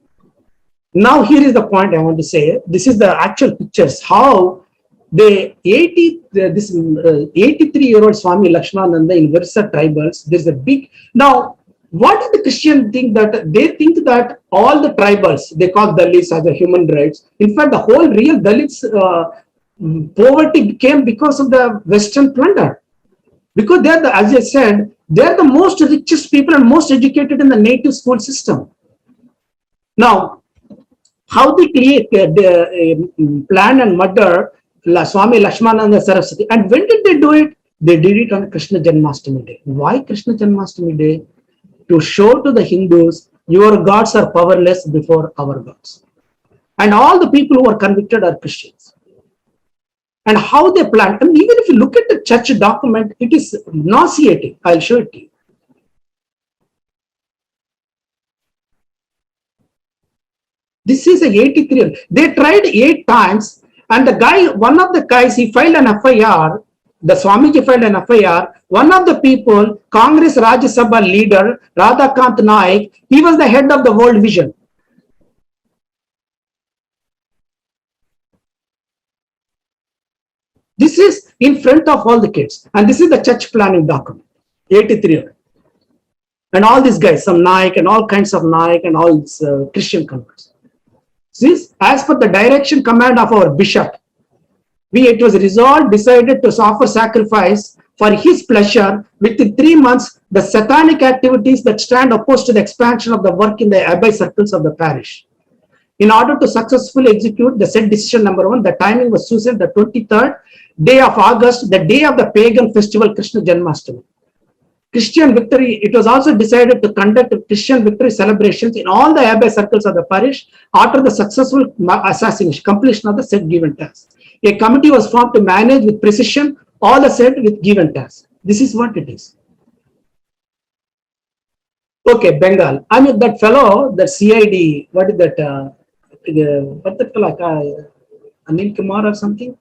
Speaker 2: Now, here is the point I want to say. This is the actual pictures, how this 83-year-old Swami Lakshmananda in Virsa tribals, there's a big, now, what did the Christian think? That they think that all the tribals, they call Dalits as the human rights. In fact, the whole real Dalits poverty came because of the Western plunder. Because they're as I said, they're the most richest people and most educated in the native school system. Now, how they create plan and murder Swami Lakshmananda Saraswati. And when did they do it? They did it on Krishna Janmashtami Day. Why Krishna Janmashtami Day? To show to the Hindus, your gods are powerless before our gods. And all the people who are convicted are Christians. And how they planned. Even if you look at the church document, it is nauseating. I'll show it to you. This is a 83. They tried 8 times. And one of the guys, he filed an FIR the Swamiji filed an FIR. One of the people, Congress Rajya Sabha leader, Radhakant Naik, he was the head of the World Vision. This is in front of all the kids. And this is the church planning document, 83. And all these guys, some Naik and all kinds of Naik and all Christian converts. This, as per the direction command of our bishop, it was resolved, decided to offer sacrifice for his pleasure. Within 3 months, the satanic activities that stand opposed to the expansion of the work in the abbey circles of the parish. In order to successfully execute the said decision number 1, the timing was chosen the 23rd day of August, the day of the pagan festival Krishna Janmashtami. Christian victory, it was also decided to conduct Christian victory celebrations in all the abbey circles of the parish after the successful assassination, completion of the said given task. A committee was formed to manage with precision all the said with given tasks. This is what it is. Okay, Bengal. I mean, that fellow, the CID, what is that? What that fellow? Anil Kumar or something?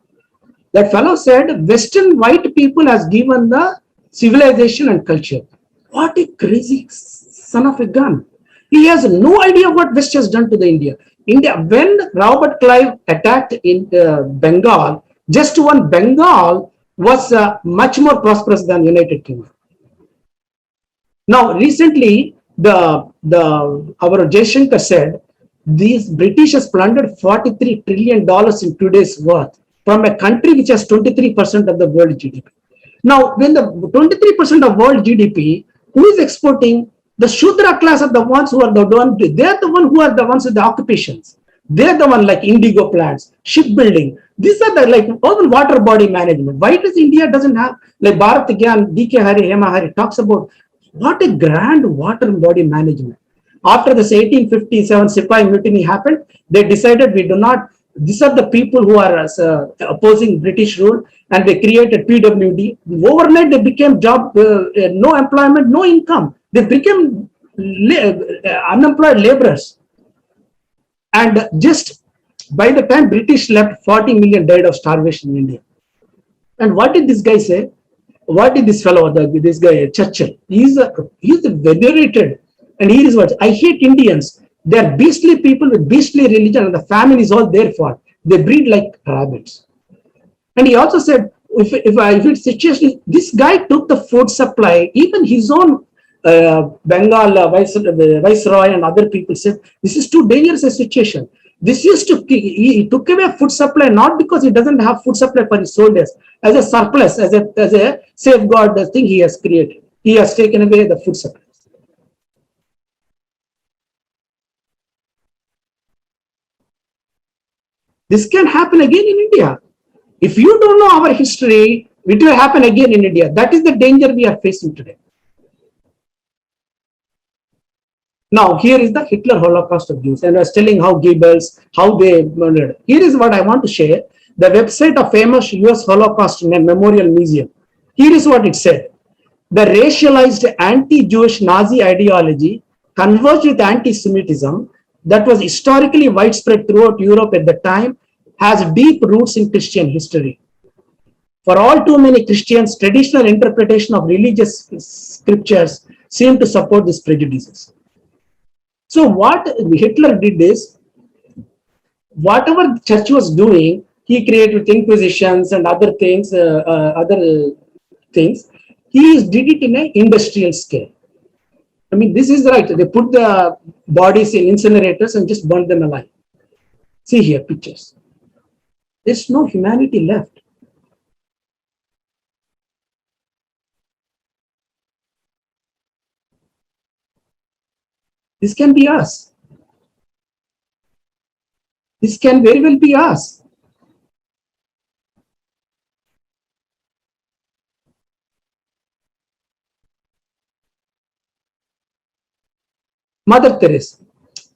Speaker 2: That fellow said, Western white people has given the civilization and culture. What a crazy son of a gun. He has no idea what West has done to the India. When Robert Clive attacked in Bengal, just one Bengal was much more prosperous than United Kingdom. Now, recently, our Jaishankar said, these British has plundered $43 trillion in today's worth from a country which has 23% of the world GDP. Now, when the 23% of world GDP, who is exporting? The Shudra class are the ones who are the one, they're the one who are the ones with the occupations. They're the one like indigo plants, shipbuilding. These are the like urban water body management. Why does India doesn't have, like Bharat Gyan, D.K. Hari, Hema Hari talks about what a grand water body management. After this 1857 Sipai mutiny happened, they decided we do not, these are the people who are opposing British rule, and they created PWD. Overnight, they became no employment, no income. They became unemployed laborers. And just by the time British left, 40 million died of starvation in India. And what did this guy say? What did this fellow, this guy, Churchill? He's venerated. And here is what, I hate Indians. They are beastly people with beastly religion, and the family is all their fault. They breed like rabbits. And he also said, if it's situation, this guy took the food supply, even his own Bengal Viceroy and other people said, this is too dangerous a situation. This used to, he took away food supply, not because he doesn't have food supply for his soldiers, as a surplus, as a safeguard thing he has created. He has taken away the food supply. This can happen again in India. If you don't know our history, it will happen again in India. That is the danger we are facing today. Now, here is the Hitler Holocaust of Jews. And I was telling how Goebbels, how they murdered. Here is what I want to share. The website of famous US Holocaust Memorial Museum. Here is what it said. The racialized anti-Jewish Nazi ideology converged with anti-Semitism that was historically widespread throughout Europe at the time has deep roots in Christian history. For all too many Christians, traditional interpretation of religious scriptures seem to support these prejudices. So what Hitler did is, whatever the church was doing, he created inquisitions and other things, he did it in an industrial scale. I mean, this is right. They put the bodies in incinerators and just burn them alive. See here, pictures. There's no humanity left. This can be us. This can very well be us. Mother Teresa.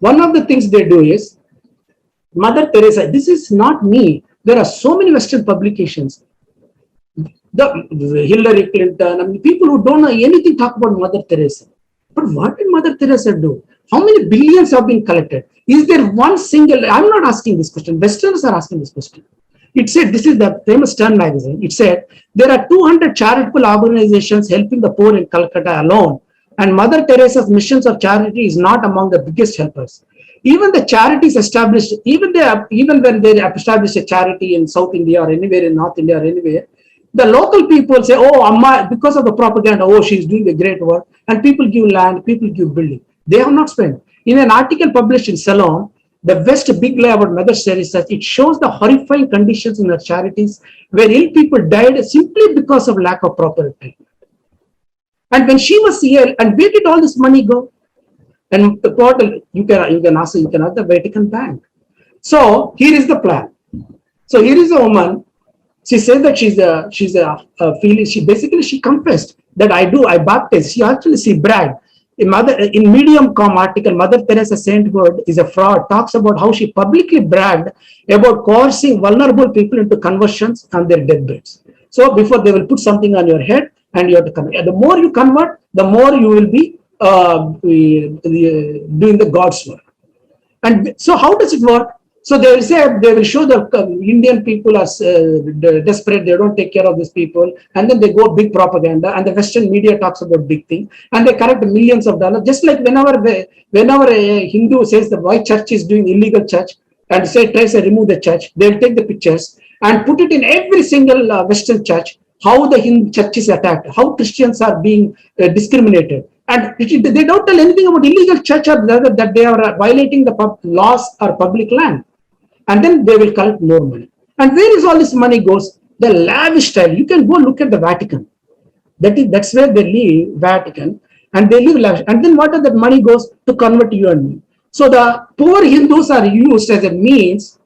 Speaker 2: One of the things they do is, Mother Teresa, this is not me. There are so many Western publications. The Hillary Clinton, I mean, people who don't know anything talk about Mother Teresa. But what did Mother Teresa do? How many billions have been collected? Is there one single, I'm not asking this question, Westerners are asking this question. It said, this is the famous Stern magazine. It said, there are 200 charitable organizations helping the poor in Calcutta alone. And Mother Teresa's missions of charity is not among the biggest helpers. Even the charities established, even when they establish a charity in South India or anywhere in North India or anywhere, the local people say, oh, Amma, because of the propaganda, oh, she's doing a great work. And people give land, people give building. They have not spent. In an article published in Ceylon, the West Big Lie about Mother Teresa, it shows the horrifying conditions in her charities where ill people died simply because of lack of proper treatment. And when she was ill, and where did all this money go? And the total, you can ask the Vatican Bank. So here is the plan. So here is a woman. She says that she's a feeling. She confessed that I baptized. She bragged. In Medium.com article, Mother Teresa Sainthood is a fraud, talks about how she publicly bragged about coercing vulnerable people into conversions on their deathbeds. So before they will put something on your head and you have to convert. The more you convert, the more you will be doing the God's work. And so how does it work? So they will show the Indian people are desperate, they don't take care of these people, and then they go big propaganda, and the Western media talks about big thing, and they collect millions of dollars. Just like whenever a Hindu says the white church is doing illegal church, and tries to remove the church, they'll take the pictures and put it in every single Western church, how the Hindu church is attacked, how Christians are being discriminated. And they don't tell anything about illegal church or that they are violating the laws or public land. And then they will collect more money. And where is all this money goes? The lavish style. You can go look at the Vatican. That's where they live, Vatican, and they live lavish. And then what does that money goes to convert you and me? So the poor Hindus are used as a means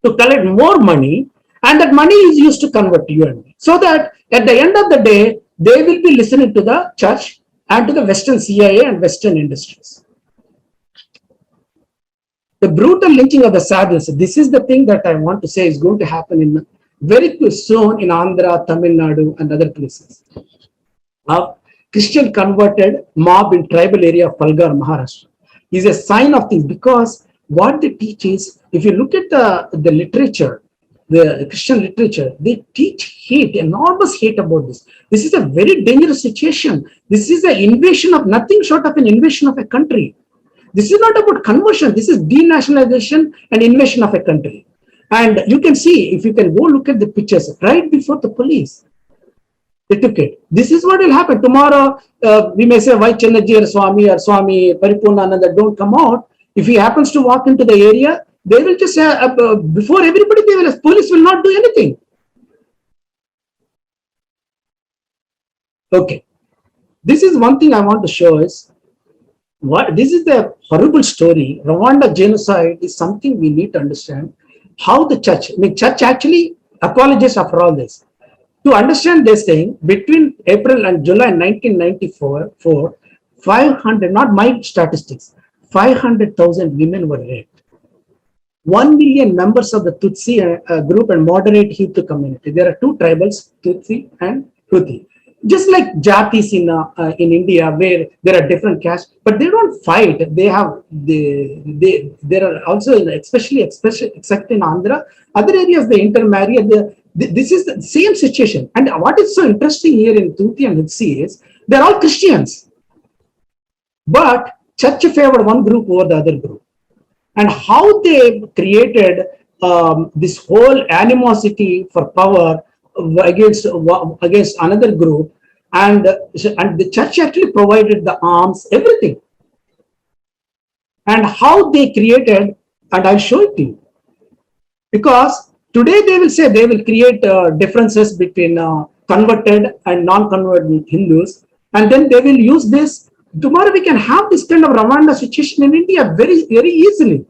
Speaker 2: to collect more money, and that money is used to convert you and me. So that at the end of the day, they will be listening to the church and to the Western CIA and Western industries. The brutal lynching of the sadhus, this is the thing that I want to say is going to happen in very soon in Andhra, Tamil Nadu, and other places. Christian converted mob in tribal area of Palghar, Maharashtra is a sign of things, because what they teach is, if you look at the literature, the Christian literature, they teach hate, enormous hate about this. This is a very dangerous situation. This is an invasion of nothing short of an invasion of a country. This is not about conversion. This is denationalization and invasion of a country. And you can see, if you can go look at the pictures right before the police, they took it. This is what will happen. Tomorrow, we may say, why Channaji or Swami Paripurnananda don't come out. If he happens to walk into the area, they will just, before everybody, police will not do anything. Okay. This is one thing I want to show is, this is the horrible story. Rwanda genocide is something we need to understand. How the church, church actually apologizes for all this. To understand this thing, between April and July 1994, 500, not my statistics, 500,000 women were raped. 1 million members of the Tutsi group and moderate Hutu community. There are two tribals, Tutsi and Hutu. Just like Jatis in India, where there are different castes, but they don't fight. There are also, especially except in Andhra, other areas they intermarry. This is the same situation. And what is so interesting here in Tutsi and Tutsi is they're all Christians, but church favored one group over the other group. And how they created this whole animosity for power against another group, and the church actually provided the arms, everything. And how they created, and I'll show it to you. Because today they will say they will create differences between converted and non-converted Hindus, and then they will use this. Tomorrow we can have this kind of Rwanda situation in India very, very easily.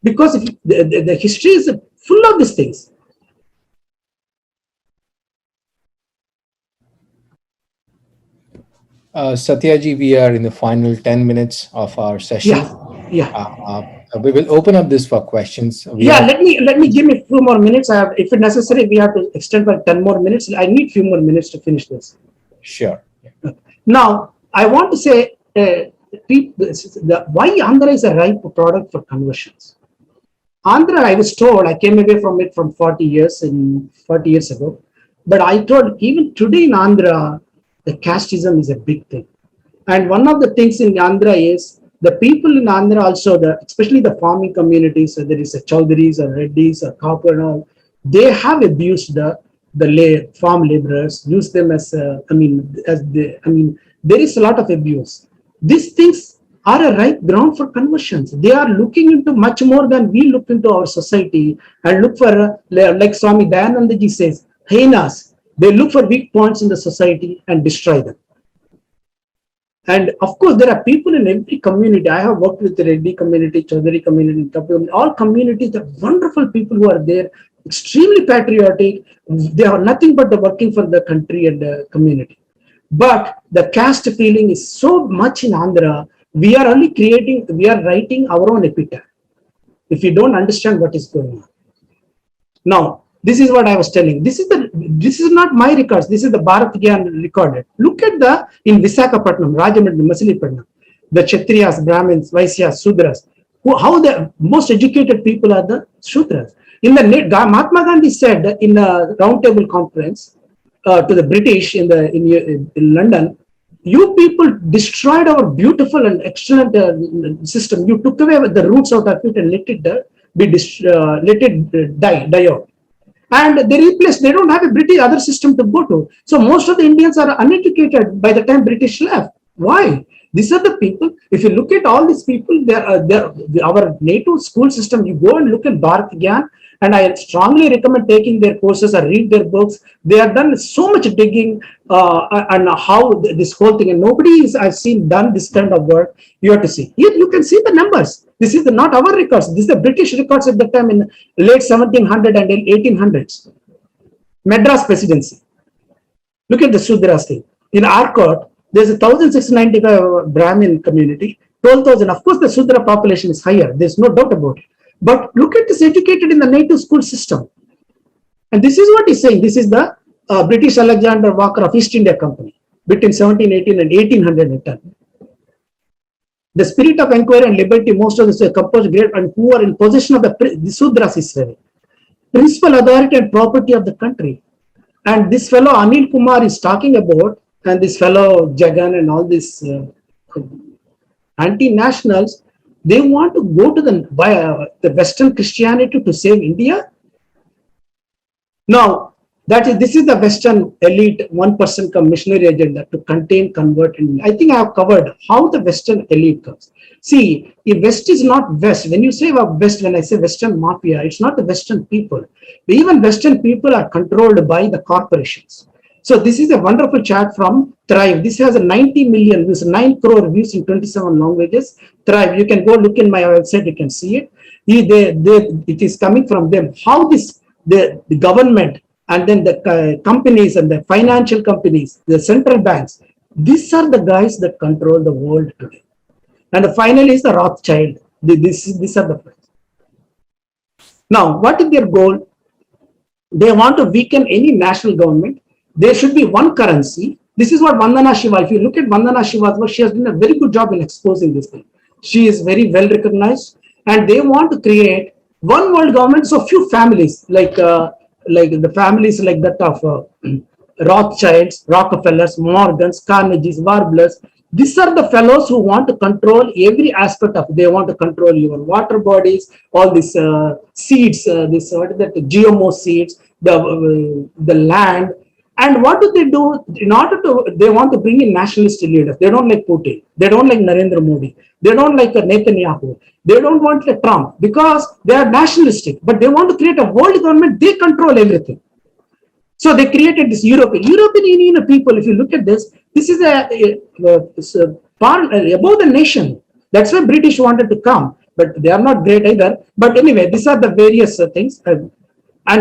Speaker 2: Because the history is full of these things.
Speaker 1: Satyaji, we are in the final 10 minutes of our session. We will open up this for questions.
Speaker 2: Let me give me a few more minutes. If it's necessary, we have to extend by 10 more minutes. I need a few more minutes to finish this.
Speaker 1: Sure.
Speaker 2: Now, I want to say why Andhra is a ripe product for conversions. Andhra, I was told, I came away from it from 40 years ago. But I told even today in Andhra, the casteism is a big thing. And one of the things in Andhra is the people in Andhra also, especially the farming communities, whether it's a Chowdhuris or Reddis or Kapu and all, they have abused the farm laborers, use them as, there is a lot of abuse. These things are a right ground for conversions. They are looking into much more than we look into our society and look for, like Swami Dayanandaji says, hyenas. They look for weak points in the society and destroy them. And of course, there are people in every community. I have worked with the Reddy community, Chaudhary community, all communities. There are wonderful people who are there, extremely patriotic. They are nothing but working for the country and the community. But the caste feeling is so much in Andhra. We are writing our own epitaph if we don't understand what is going on. Now, this is what I was telling. This is not my records. This is the Bharat Gyan recorded. Look at in Visakhapatnam, Rajahmundry, Masilepatam, the Kshatriyas, Brahmins, Vaisyas, Sudras. How the most educated people are the Shudras. Mahatma Gandhi said in a roundtable conference to the British in London, you people destroyed our beautiful and excellent system. You took away the roots out of it and let it die out. And they don't have a British other system to go to. So most of the Indians are uneducated by the time British left. Why? These are the people. If you look at all these people, our native school system, you go and look at Bharat Gyan, and I strongly recommend taking their courses or read their books. They have done so much digging on how this whole thing, and I've seen done this kind of work. You have to see. Here you can see the numbers. This is not our records. This is the British records at the time in late 1700 and 1800s. Madras Presidency. Look at the Sudras thing. In Arcot, there's 1,695 Brahmin community. 12,000. Of course, the Sudra population is higher. There's no doubt about it. But look at this educated in the native school system. And this is what he's saying. This is the British Alexander Walker of East India Company between 1718 and 1810. The spirit of inquiry and liberty, most of this are composed great and who are in possession of the Sudras is principal authority and property of the country. And this fellow Anil Kumar is talking about, and this fellow Jagan and all these anti-nationals, they want to go to the Western Christianity to save India. Now, this is the Western elite 1% missionary agenda to contain, convert, and I think I have covered how the Western elite comes. See, if West is not West, when you say about West, when I say Western mafia, it's not the Western people. Even Western people are controlled by the corporations. So this is a wonderful chart from Thrive. This has a 90 million views, 9 crore views in 27 languages. Thrive, you can go look in my website, you can see it. It is coming from them. How the government and then the companies and the financial companies, the central banks, these are the guys that control the world today. And the final is the Rothschild. These are the friends. Now, what is their goal? They want to weaken any national government. There should be one currency. This is what Vandana Shiva, if you look at Vandana Shiva's work, she has done a very good job in exposing this thing. She is very well recognized, and they want to create one world government. So few families, like the families like that of Rothschilds, Rockefellers, Morgans, Carnegies, Warblers. These are the fellows who want to control every aspect of. They want to control your water bodies, all these seeds, GMO seeds, the land. And what do? In order to, they want to bring in nationalist leaders. They don't like Putin. They don't like Narendra Modi. They don't like Netanyahu. They don't want Trump because they are nationalistic. But they want to create a world government. They control everything. So they created this European Union people. If you look at this, this is above the nation. That's why British wanted to come, but they are not great either. But anyway, these are the various things, and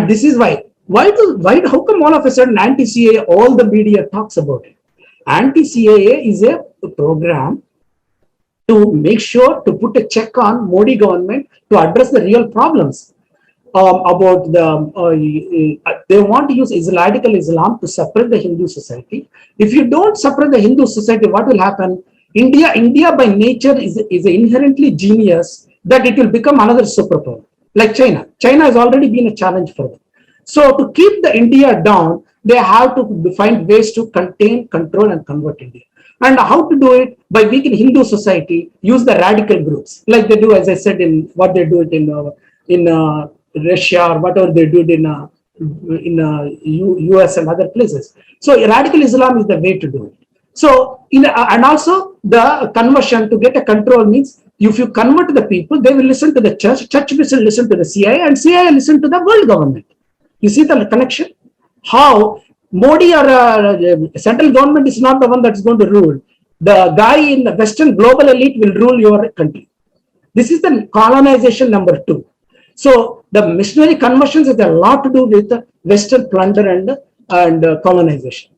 Speaker 2: this is why. How come all of a sudden anti-CAA, all the media talks about it? Anti-CAA is a program to make sure to put a check on Modi government to address the real problems about they want to use radical Islam to suppress the Hindu society. If you don't suppress the Hindu society, what will happen? India by nature is inherently genius that it will become another superpower. like China. China has already been a challenge for them. So to keep the India down, they have to find ways to contain, control, and convert India. And how to do it? By weaken Hindu society, use the radical groups, like they do, as I said, in what they do it in Russia, or whatever they do it in US and other places. So radical Islam is the way to do it. So and also the conversion to get a control means if you convert the people, they will listen to the church, church will listen to the CIA, and CIA listen to the world government. You see the connection? How Modi or central government is not the one that's going to rule. The guy in the Western global elite will rule your country. This is the colonization number 2. So the missionary conversions has a lot to do with Western plunder and colonization.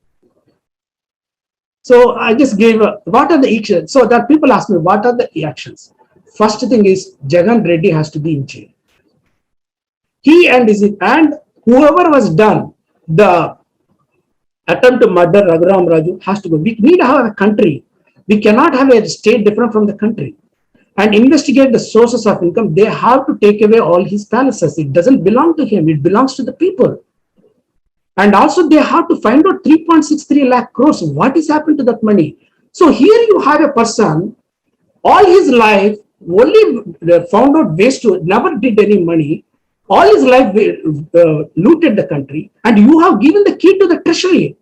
Speaker 2: So I just gave what are the actions. So that people ask me, what are the actions? First thing is Jagan Reddy has to be in jail. He and whoever was done the attempt to murder Raghuram Raju has to go. We need to have a country. We cannot have a state different from the country. And investigate the sources of income. They have to take away all his palaces. It doesn't belong to him. It belongs to the people. And also they have to find out 3.63 lakh crores. What has happened to that money? So here you have a person, all his life, only found out ways to, never did any money. All his life looted the country. And you have given the key to the treasury.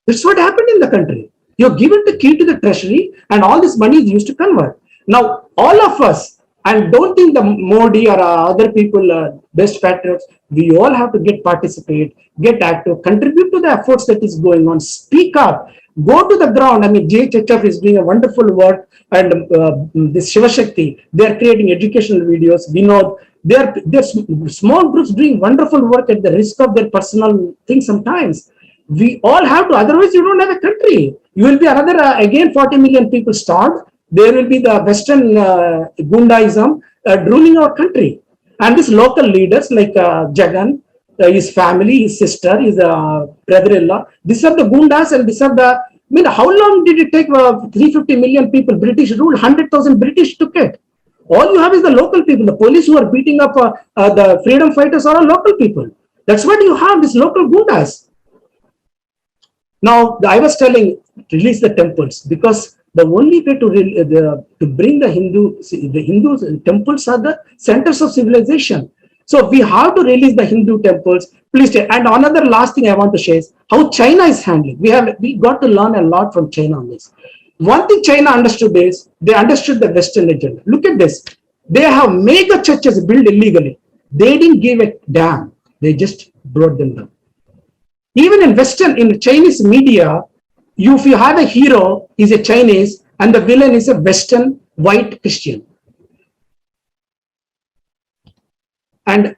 Speaker 2: That's what happened in the country. You have given the key to the treasury and all this money is used to convert. Now, all of us, and don't think the Modi or other people best patriots, we all have to participate, get active, contribute to the efforts that is going on, speak up, go to the ground. I mean, JHF is doing a wonderful work, and this Shiva Shakti, they are creating educational videos. We know they're small groups doing wonderful work at the risk of their personal things sometimes. We all have to, otherwise you don't have a country. You will be another, again, 40 million people starved. There will be the Western Gundaism ruling our country. And these local leaders like Jagan, his family, his sister, his brother-in-law, these are the Gundas and these are the, I mean, how long did it take 350 million people? British ruled, 100,000 British took it. All you have is the local people. The police who are beating up the freedom fighters are all local people. That's what you have, these local Gundas. Now, I was telling, release the temples, because the only way to bring the Hindu temples are the centers of civilization. So we have to release the Hindu temples. Please. And another last thing I want to share is how China is handling. We got to learn a lot from China on this. One thing China understood is they understood the Western agenda. Look at this. They have mega churches built illegally. They didn't give a damn. They just brought them down. Even in Chinese media, if you have a hero, he's a Chinese, and the villain is a Western white Christian. And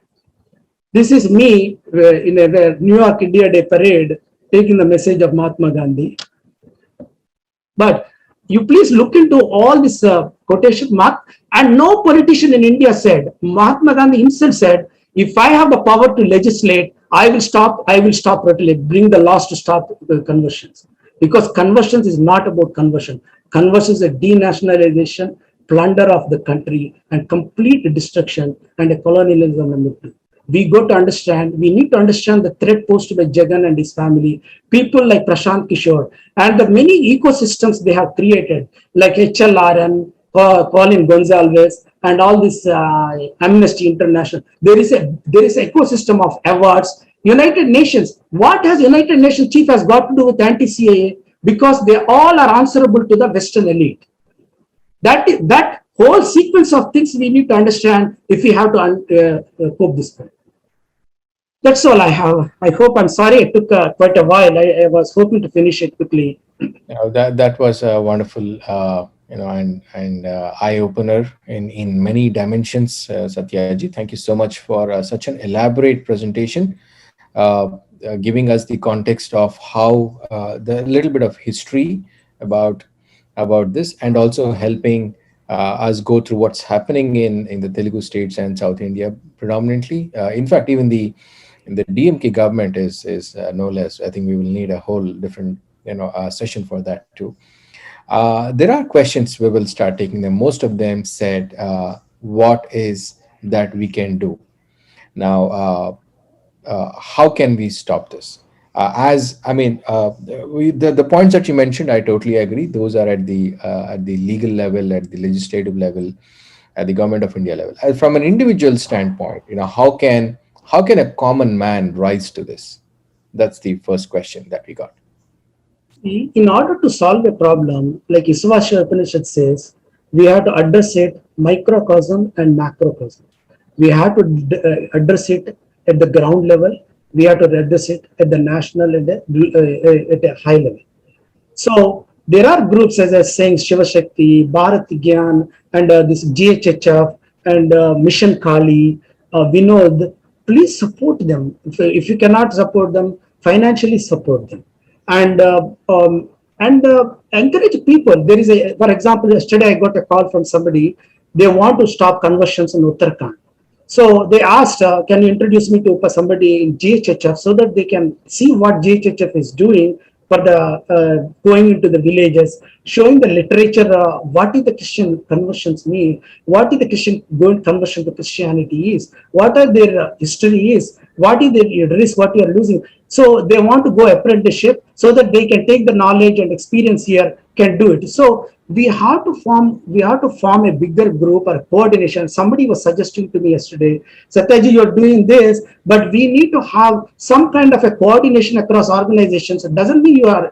Speaker 2: this is me in a New York India Day parade, taking the message of Mahatma Gandhi. But you please look into all this quotation mark, and no politician in India said, Mahatma Gandhi himself said, if I have the power to legislate, I will stop totally, bring the laws to stop the conversions. Because conversions is not about conversion. Conversion is a denationalization, plunder of the country, and complete destruction, and a colonialism number 2. We need to understand the threat posed by Jagan and his family, people like Prashant Kishore, and the many ecosystems they have created, like HLRN, Colin Gonzalez, and all this Amnesty International. There is an ecosystem of awards. United Nations, what has United Nations chief has got to do with anti-CIA? Because they all are answerable to the Western elite. That whole sequence of things we need to understand if we have to cope this way. That's all I have. I hope, I'm sorry it took quite a while. I was hoping to finish it quickly.
Speaker 1: That was a wonderful and eye opener in many dimensions, Satyaji. Thank you so much for such an elaborate presentation, giving us the context of how the little bit of history about this, and also helping us go through what's happening in the Telugu states and South India predominantly. In fact, even the DMK government is no less. I think we will need a whole different session for that too. There are questions, we will start taking them. Most of them said, what is that we can do. Now, how can we stop this? As I mean, the points that you mentioned, I totally agree. Those are at the legal level, at the legislative level, at the government of India level. From an individual standpoint, how can a common man rise to this? That's the first question that we got.
Speaker 2: In order to solve a problem, like Isvasya Upanishad says, we have to address it microcosm and macrocosm. We have to address it at the ground level. We have to address it at the national and at a high level. So there are groups, as I was saying, Shiva Shakti, Bharat Gyan, and this GHHF, and Mission Kali, Vinod. Please support them. If you cannot support them, financially support them, and encourage people. There is a, for example, yesterday I got a call from somebody. They want to stop conversions in Uttarakhand. So they asked, can you introduce me to somebody in GHHF so that they can see what GHHF is doing for the going into the villages, showing the literature, what is the Christian conversions mean, what is the Christian going conversion to Christianity is, what are their history is, what is their risk, what you are losing. So they want to go apprenticeship so that they can take the knowledge and experience here, can do it. So we have to form a bigger group or coordination. Somebody was suggesting to me yesterday, Satyaji, you're doing this, but we need to have some kind of a coordination across organizations. It doesn't mean you are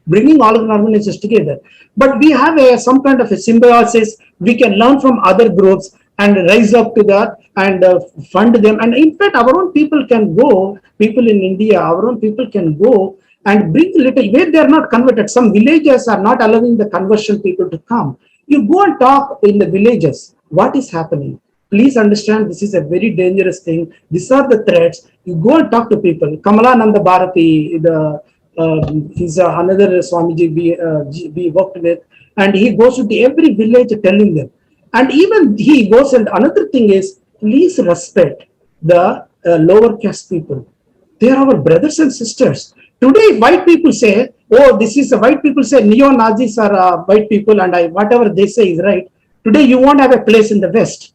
Speaker 2: bringing all of the organizations together, but we have some kind of a symbiosis. We can learn from other groups and rise up to that and fund them. And in fact, our own people can go, people in India, our own people can go and bring little, where they are not converted. Some villages are not allowing the conversion people to come. You go and talk in the villages. What is happening? Please understand, this is a very dangerous thing. These are the threats. You go and talk to people. Kamalananda Bharati, he's another Swamiji we worked with, and he goes to every village telling them. And even he goes, and another thing is, please respect the lower caste people. They are our brothers and sisters. Today, white people say, oh, this is, white people say neo-Nazis are white people, and whatever they say is right. Today, you won't have a place in the West.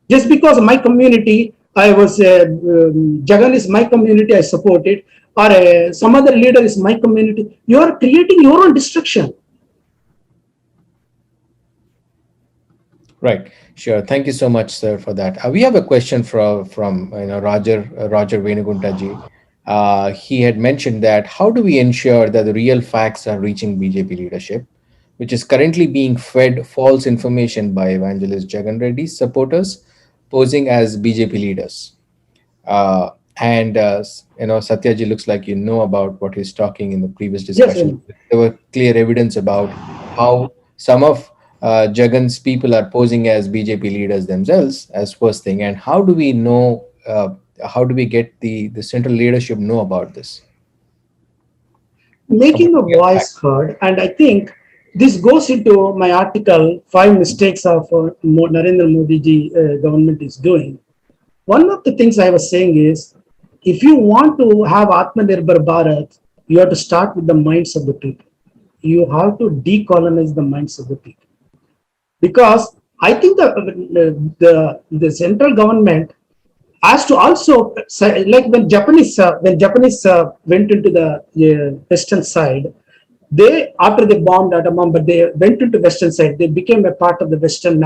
Speaker 2: Just because my community, I was, Jagan is my community, I support it, or some other leader is my community, you are creating your own destruction.
Speaker 1: Right. Sure. Thank you so much, sir, for that. We have a question from Roger Venuguntaji. He had mentioned that how do we ensure that the real facts are reaching BJP leadership, which is currently being fed false information by evangelist Jagan Reddy's supporters posing as BJP leaders. Satyaji, looks like you know about what he's talking in the previous discussion. Yes, there were clear evidence about how some of Jagan's people are posing as BJP leaders themselves as first thing. And how do we know, how do we get the central leadership know about this?
Speaker 2: Making a voice heard. And I think this goes into my article, 5 mistakes of Narendra Modi ji government is doing. One of the things I was saying is, if you want to have Atmanirbhar Bharat, you have to start with the minds of the people. You have to decolonize the minds of the people. Because I think the central government has to also, like when Japanese went into the western side, they, after they bombed Adamam, but they went into western side, they became a part of the western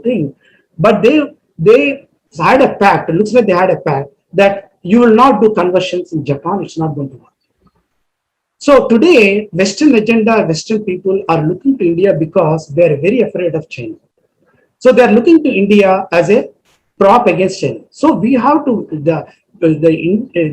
Speaker 2: thing. But they had a pact, it looks like they had a pact, that you will not do conversions in Japan, it's not going to work. So today, Western agenda, Western people are looking to India because they are very afraid of China. So they are looking to India as a prop against China. So we have to, the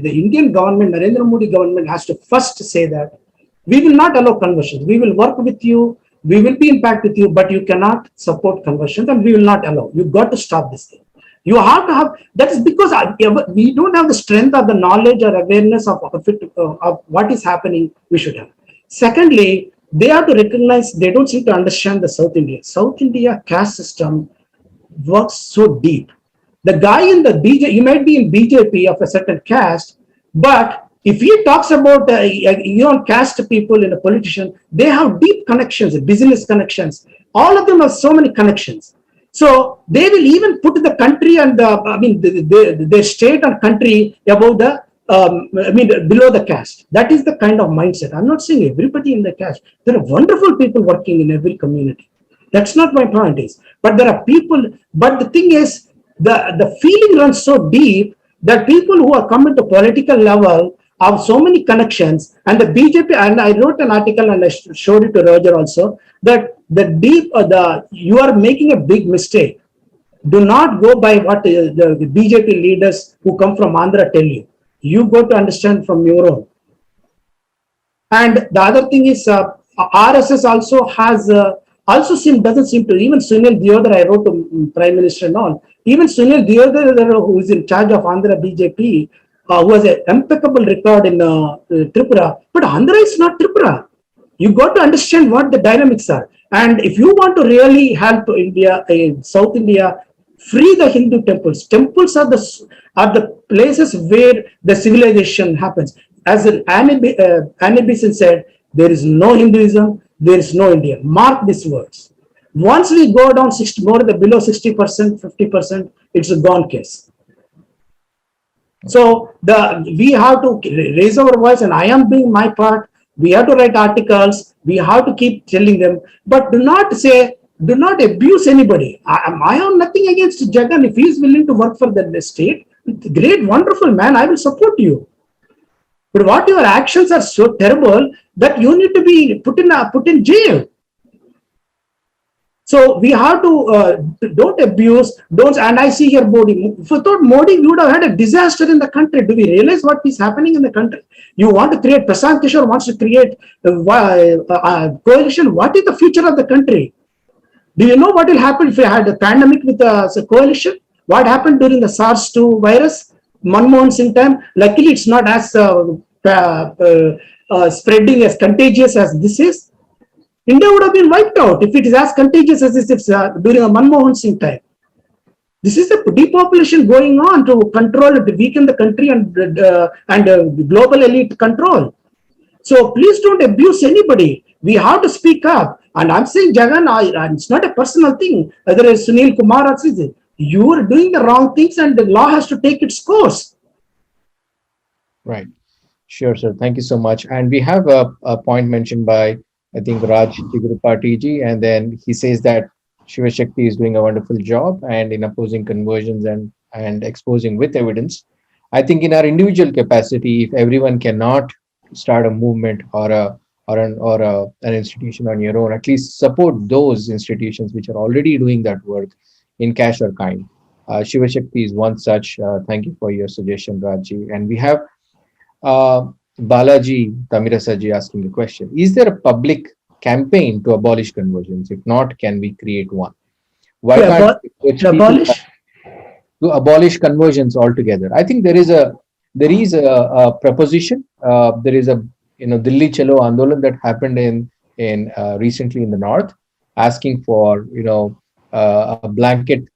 Speaker 2: Indian government, Narendra Modi government has to first say that we will not allow conversions. We will work with you, we will be in pact with you, but you cannot support conversions and we will not allow. You've got to stop this thing. You have to have, that is because we don't have the strength or the knowledge or awareness of what is happening, we should have. Secondly, they have to recognize, they don't seem to understand the South India. South India caste system works so deep. The guy in the BJP, he might be in BJP of a certain caste, but if he talks about caste people in a politician, they have deep connections, business connections. All of them have so many connections. So they will even put the country and their state and country above the below the caste. That is the kind of mindset. I'm not saying everybody in the caste. There are wonderful people working in every community. That's not my point is. But there are people. But the thing is, the feeling runs so deep that people who are coming to political level have so many connections. And the BJP, and I wrote an article and I showed it to Roger also, that you are making a big mistake. Do not go by what the BJP leaders who come from Andhra tell you. You go to understand from your own. And the other thing is, RSS also has doesn't seem to, even Sunil Diodhar, I wrote to Prime Minister and all. Even Sunil Diodhar, who is in charge of Andhra BJP, who has an impeccable record in Tripura, but Andhra is not Tripura. You got to understand what the dynamics are. And if you want to really help India, South India, free the Hindu temples. Temples are the places where the civilization happens. As Annie Besant said, there is no Hinduism, there is no India. Mark these words. Once we go down below 60%, 50%, it's a gone case. So we have to raise our voice, and I am doing my part. We have to write articles. We have to keep telling them, but do not abuse anybody. I have nothing against Jagan. If he is willing to work for the state, great, wonderful man, I will support you. But what your actions are so terrible that you need to be put in jail. So we have to don't abuse, don't. And I see here Modi. Without Modi, we would have had a disaster in the country. Do we realize what is happening in the country? You want to create, Prashant Kishore wants to create a coalition. What is the future of the country? Do you know what will happen if we had a pandemic with a coalition? What happened during the SARS-2 virus? Manmohan Singh time. Luckily, it's not as spreading, as contagious as this is. India would have been wiped out if it is as contagious as this during a Manmohan Singh time. This is the depopulation going on to control, to weaken the country and global elite control. So please don't abuse anybody. We have to speak up. And I'm saying, Jagan, it's not a personal thing. Whether it's Sunil Kumar or something, you are doing the wrong things and the law has to take its course.
Speaker 1: Right. Sure, sir. Thank you so much. And we have a point mentioned by, I think, Raj Chigurupati ji, and then he says that Shiva Shakti is doing a wonderful job and in opposing conversions and exposing with evidence. I think in our individual capacity, if everyone cannot start a movement or an institution on your own, at least support those institutions which are already doing that work in cash or kind. Shiva Shakti is one such. Thank you for your suggestion, Rajji. And we have Balaji Tamirasaji asking a question. Is there a public campaign to abolish conversions? If not, can we create one? Why can't we to abolish conversions altogether? I think there is a proposition. There is a Delhi Chalo Andolan that happened in recently in the north, asking for a blanket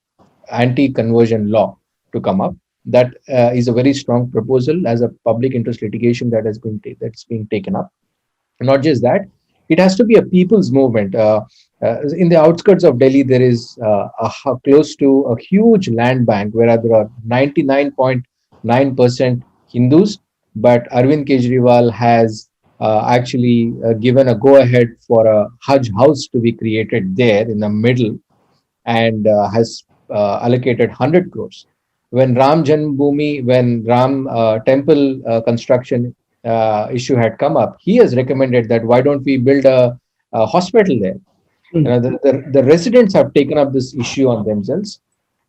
Speaker 1: anti-conversion law to come up. That is a very strong proposal as a public interest litigation that's being taken up. Not just that, it has to be a people's movement. In the outskirts of Delhi, there is close to a huge land bank where there are 99.9% Hindus, but Arvind Kejriwal has actually given a go-ahead for a Hajj house to be created there in the middle, and has allocated 100 crores. When Ram temple construction issue had come up, he has recommended that why don't we build a hospital there? The residents have taken up this issue on themselves,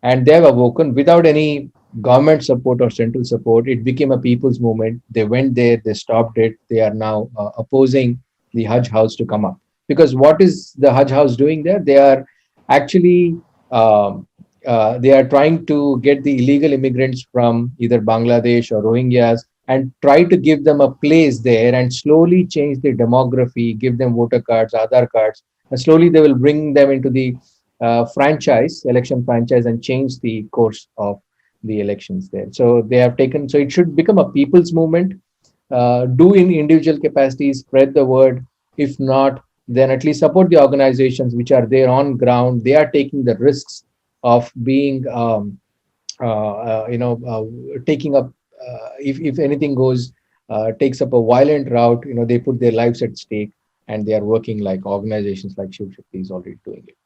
Speaker 1: and they have awoken without any government support or central support. It became a people's movement. They went there, they stopped it. They are now opposing the Hajj house to come up. Because what is the Hajj house doing there? They are actually they are trying to get the illegal immigrants from either Bangladesh or Rohingyas and try to give them a place there and slowly change the demography, give them voter cards, Aadhaar cards, and slowly they will bring them into the election franchise, and change the course of the elections there. So they have taken, so it should become a people's movement. Do in individual capacities, spread the word. If not, then at least support the organizations which are there on ground. They are taking the risks of being taking up, if anything goes takes up a violent route, they put their lives at stake, and they are working like organizations like Shiv Shakti is already doing it.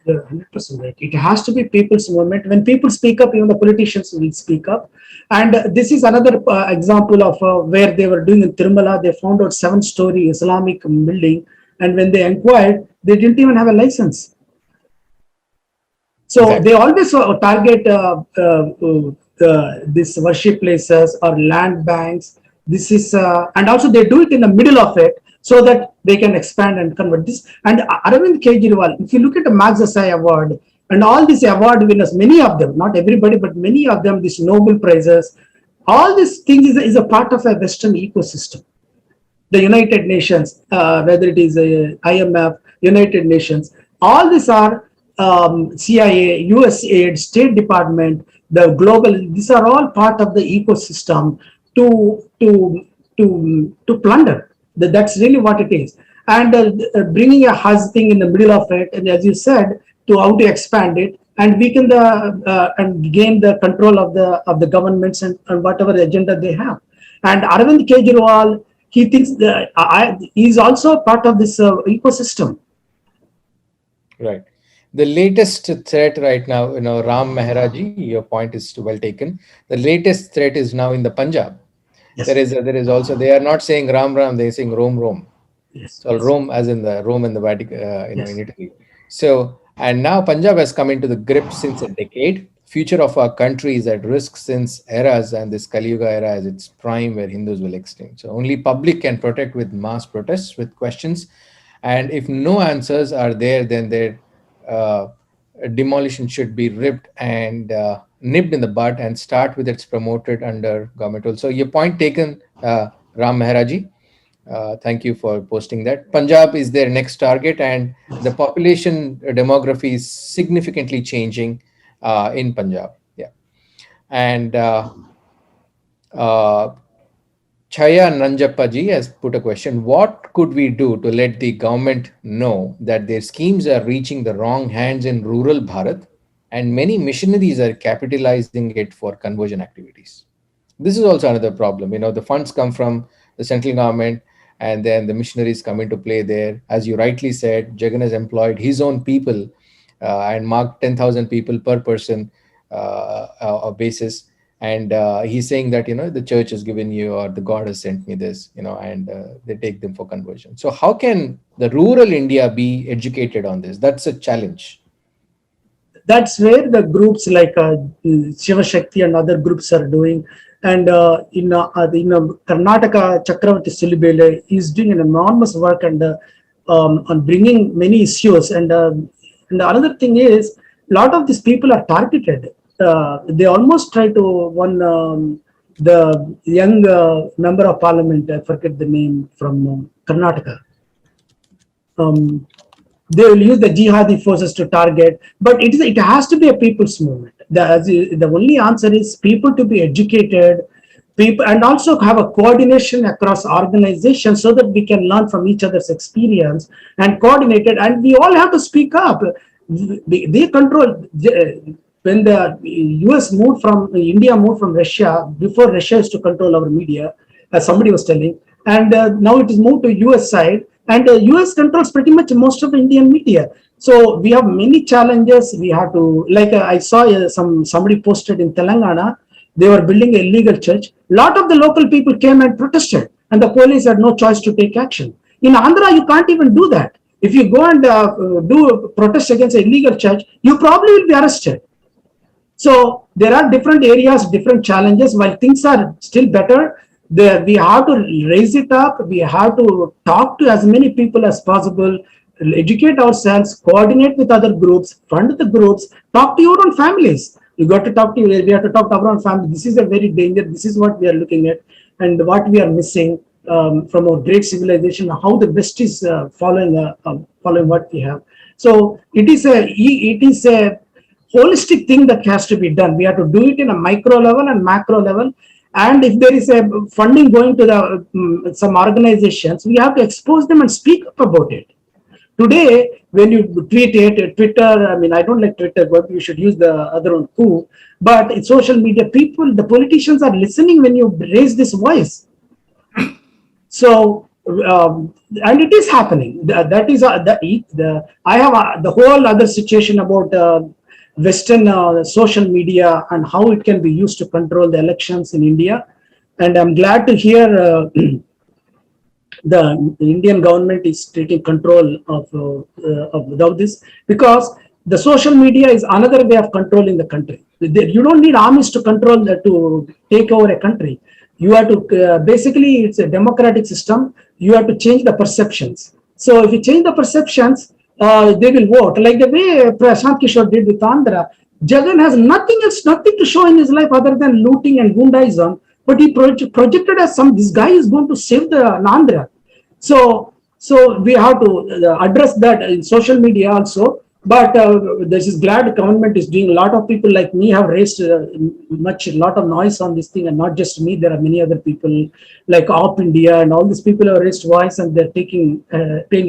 Speaker 2: Yeah, 100% right. It has to be people's movement. When people speak up, even the politicians will speak up. And this is another example of where they were doing in Tirumala. They found out 7-story Islamic building, and when they inquired, they didn't even have a license. So they
Speaker 1: Exactly.
Speaker 2: always target these worship places or land banks. This is, and also they do it in the middle of it so that they can expand and convert this. And Arvind Kejriwal, if you look at the Magsaysay Award and all these award winners, many of them, not everybody, but many of them, these Nobel Prizes, all these things is a part of a Western ecosystem. The United Nations, whether it is IMF, United Nations, all these are CIA, USAID, State Department, the global. These are all part of the ecosystem to plunder. That's really what it is. And bringing a Hajj thing in the middle of it, and as you said, to how to expand it and weaken the and gain the control of the governments and whatever agenda they have. And Arvind Kejriwal, he thinks that he's also part of this ecosystem.
Speaker 1: Right. The latest threat right now, Ram Mehraji, your point is well taken. The latest threat is now in the Punjab.
Speaker 2: Yes.
Speaker 1: There is also, they are not saying Ram Ram, they are saying Rome Rome.
Speaker 2: Yes.
Speaker 1: So
Speaker 2: Yes.
Speaker 1: Rome, as in the Rome and the Vatican,
Speaker 2: Yes.
Speaker 1: in Italy. So, and now Punjab has come into the grip since a decade. Future of our country is at risk since eras, and this Kali Yuga era is its prime, where Hindus will extinct. So only public can protect with mass protests, with questions, and if no answers are there, then their uh, demolition should be ripped and nipped in the bud and start with its promoted under government rule. So your point taken, Ram Mehraji. Thank you for posting that. Punjab is their next target, and the population demography is significantly changing in Punjab. Yeah, and uh, Chaya Nanjappaji has put a question: what could we do to let the government know that their schemes are reaching the wrong hands in rural Bharat, and many missionaries are capitalizing it for conversion activities? This is also another problem. The funds come from the central government, and then the missionaries come into play there. As you rightly said, Jagan has employed his own people and marked 10,000 people per person basis. And he's saying that, the church has given you, or the God has sent me this, and they take them for conversion. So how can the rural India be educated on this? That's a challenge.
Speaker 2: That's where the groups like Shiva Shakti and other groups are doing. And in Karnataka, Chakravarti Silibele is doing an enormous work and on bringing many issues. And another thing is, a lot of these people are targeted. They almost try to the young member of parliament, I forget the name, from Karnataka. They will use the jihadi forces to target, but it has to be a people's movement. The only answer is people to be educated, people, and also have a coordination across organizations so that we can learn from each other's experience and coordinate it. And we all have to speak up. They control. When the US moved from India moved from Russia, before Russia used to control our media, as somebody was telling, and now it is moved to US side, and US controls pretty much most of the Indian media. So we have many challenges. We have to, like I saw somebody posted in Telangana, they were building a illegal church. A lot of the local people came and protested, and the police had no choice to take action. In Andhra, you can't even do that. If you go and do protest against an illegal church, you probably will be arrested. So there are different areas, different challenges. While things are still better, we have to raise it up. We have to talk to as many people as possible, educate ourselves, coordinate with other groups, fund the groups, talk to your own families. You got to talk to, we have to talk to our own family. This is a very danger. This is what we are looking at and what we are missing from our great civilization, how the West is following what we have. So it is a holistic thing that has to be done. We have to do it in a micro level and macro level. And if there is a funding going to some organizations, we have to expose them and speak up about it. Today, when you tweet it, Twitter, I mean, I don't like Twitter, but you should use the other one too. But in social media, people, the politicians are listening when you raise this voice. So, and it is happening. That is I have the whole other situation about Western social media and how it can be used to control the elections in India. And I'm glad to hear the Indian government is taking control of this, because the social media is another way of controlling the country. You don't need armies to control to take over a country. You have to basically, it's a democratic system. You have to change the perceptions. So if you change the perceptions, they will vote. Like the way Prashant Kishore did with Andhra. Jagan has nothing else, nothing to show in his life other than looting and gundaism. But he projected as this guy is going to save the Andhra. So we have to address that in social media also. But this is glad government is doing. A lot of people like me have raised a lot of noise on this thing, and not just me. There are many other people like Op India and all these people have raised voice, and they're paying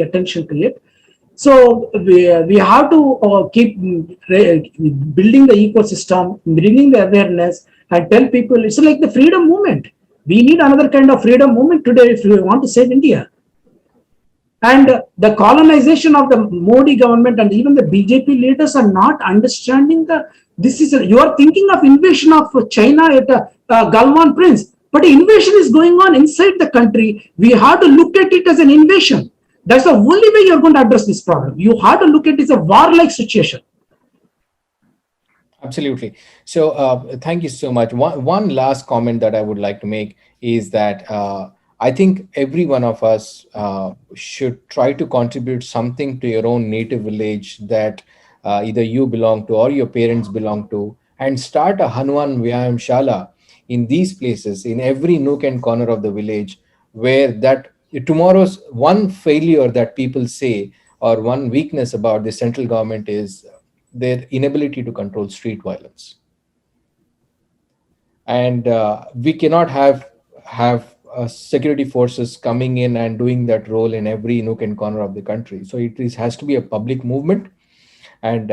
Speaker 2: attention to it. So we have to keep building the ecosystem, bringing the awareness, and tell people it's like the freedom movement. We need another kind of freedom movement today if we want to save India. And the colonization of the Modi government and even the BJP leaders are not understanding you are thinking of invasion of China at Galwan Prince, but invasion is going on inside the country. We have to look at it as an invasion. That's the only way you're going to address this problem. You have to look at it as a war-like situation.
Speaker 1: Absolutely. So thank you so much. One last comment that I would like to make is that I think every one of us should try to contribute something to your own native village that either you belong to or your parents belong to, and start a Hanuman Vyayam Shala in these places, in every nook and corner of the village, where that tomorrow's one failure that people say or one weakness about the central government is their inability to control street violence. And we cannot have security forces coming in and doing that role in every nook and corner of the country. So has to be a public movement, and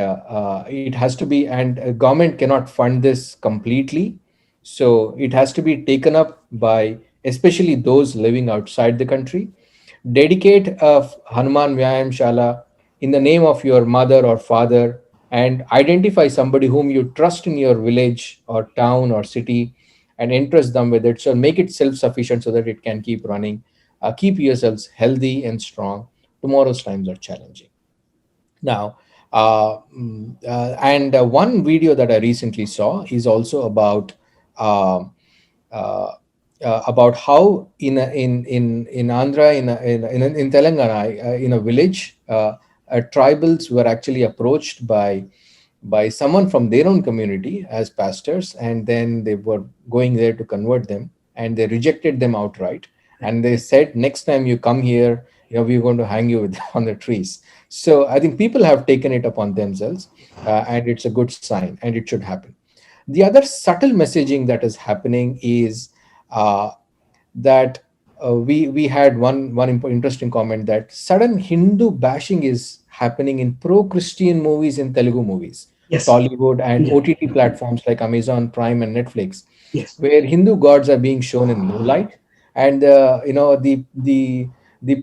Speaker 1: it has to be, and government cannot fund this completely. So it has to be taken up by especially those living outside the country. Dedicate a Hanuman Vyayam Shala in the name of your mother or father, and identify somebody whom you trust in your village or town or city, and entrust them with it. So make it self-sufficient so that it can keep running. Keep yourselves healthy and strong. Tomorrow's times are challenging. Now, one video that I recently saw is also about how in Andhra, in Telangana, in a village, tribals were actually approached by someone from their own community as pastors, and then they were going there to convert them, and they rejected them outright. And they said, next time you come here, we're going to hang you on the trees. So I think people have taken it upon themselves, and it's a good sign, and it should happen. The other subtle messaging that is happening is that we had one interesting comment that sudden Hindu bashing is happening in pro-Christian movies, in Telugu movies,
Speaker 2: yes,
Speaker 1: Tollywood and OTT platforms like Amazon Prime and Netflix,
Speaker 2: yes,
Speaker 1: where Hindu gods are being shown in low light, and the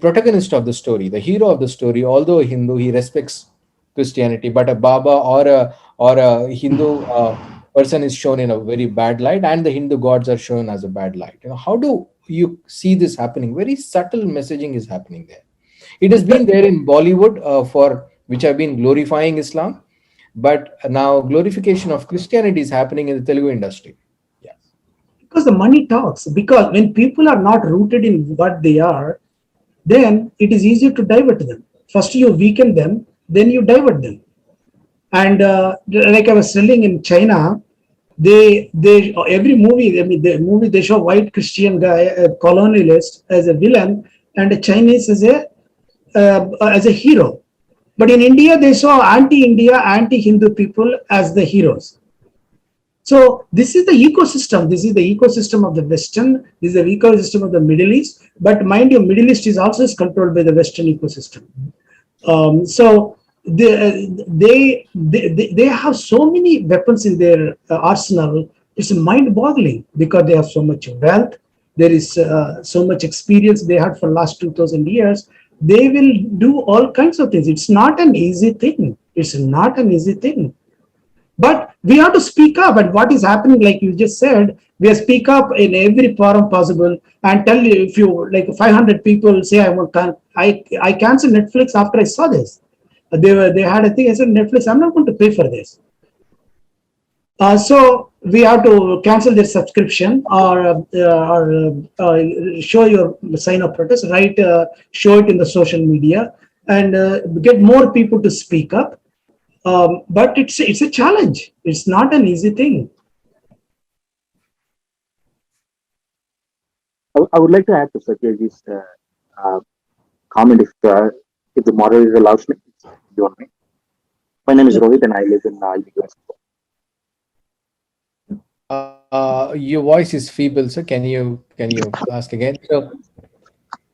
Speaker 1: protagonist of the story, the hero of the story, although a Hindu, he respects Christianity, but a Baba or a Hindu person is shown in a very bad light, and the Hindu gods are shown as a bad light. How do you see this happening? Very subtle messaging is happening there. It has been there in Bollywood which have been glorifying Islam, but now glorification of Christianity is happening in the Telugu industry. Yeah.
Speaker 2: Because the money talks. Because when people are not rooted in what they are, then it is easier to divert them. First you weaken them, then you divert them. And like I was telling, in China, they every movie, they show white Christian guy, a colonialist, as a villain, and a Chinese as a hero. But in India, they saw anti-India, anti-Hindu people as the heroes. So this is the ecosystem. This is the ecosystem of the Western. This is the ecosystem of the Middle East. But mind you, Middle East is also controlled by the Western ecosystem. So they have so many weapons in their arsenal. It's mind-boggling because they have so much wealth. There is so much experience they had for last 2,000 years. They will do all kinds of things. It's not an easy thing. It's not an easy thing. But we have to speak up. And what is happening, like you just said, we have speak up in every forum possible and tell you if you like 500 people say I cancel Netflix after I saw this. They had a thing. I said Netflix, I'm not going to pay for this. So we have to cancel their subscription or show your sign of protest, write, show it in the social media, and get more people to speak up. But it's a challenge. It's not an easy thing.
Speaker 6: I would like to add to Satyaji's comment if the moderator allows me. You want me? My name is Rohit and I live in US.
Speaker 1: Your voice is feeble, sir. Can you ask again?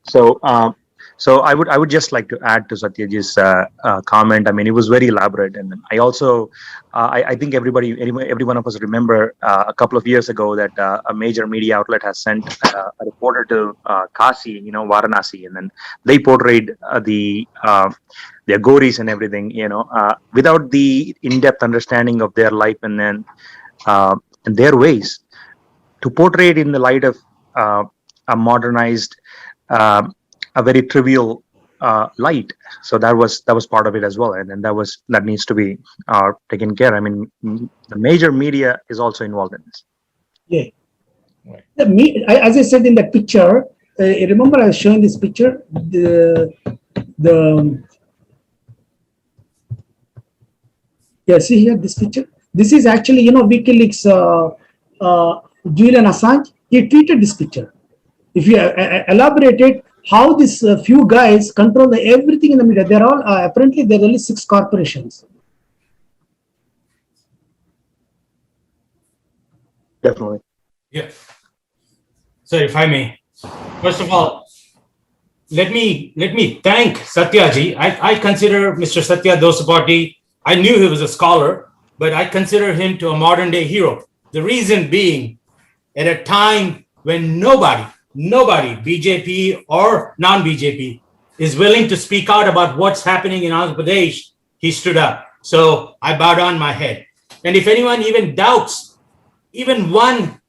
Speaker 7: So I would just like to add to Satyaji's comment. I mean, it was very elaborate, and I also I think every one of us remember a couple of years ago that a major media outlet has sent a reporter to Kashi, Varanasi, and then they portrayed their goris and everything, without the in-depth understanding of their life and then and their ways, to portray it in the light of a modernized, a very trivial light. So that was part of it as well, and then that needs to be taken care. I mean, the major media is also involved in this.
Speaker 2: Yeah. Right. As I said in the picture, remember I was showing this picture. See here this picture. This is actually WikiLeaks Julian Assange. He tweeted this picture. If you elaborate it, how these few guys control everything in the media. They're all apparently there are only 6 corporations.
Speaker 6: Definitely.
Speaker 8: Yeah. So if I may, first of all, let me thank Satyaji. I consider Mr. Satya Dosapati, I knew he was a scholar, but I consider him to a modern day hero. The reason being, at a time when nobody, BJP or non-BJP, is willing to speak out about what's happening in Andhra Pradesh, he stood up. So I bow down my head. And if anyone even doubts even one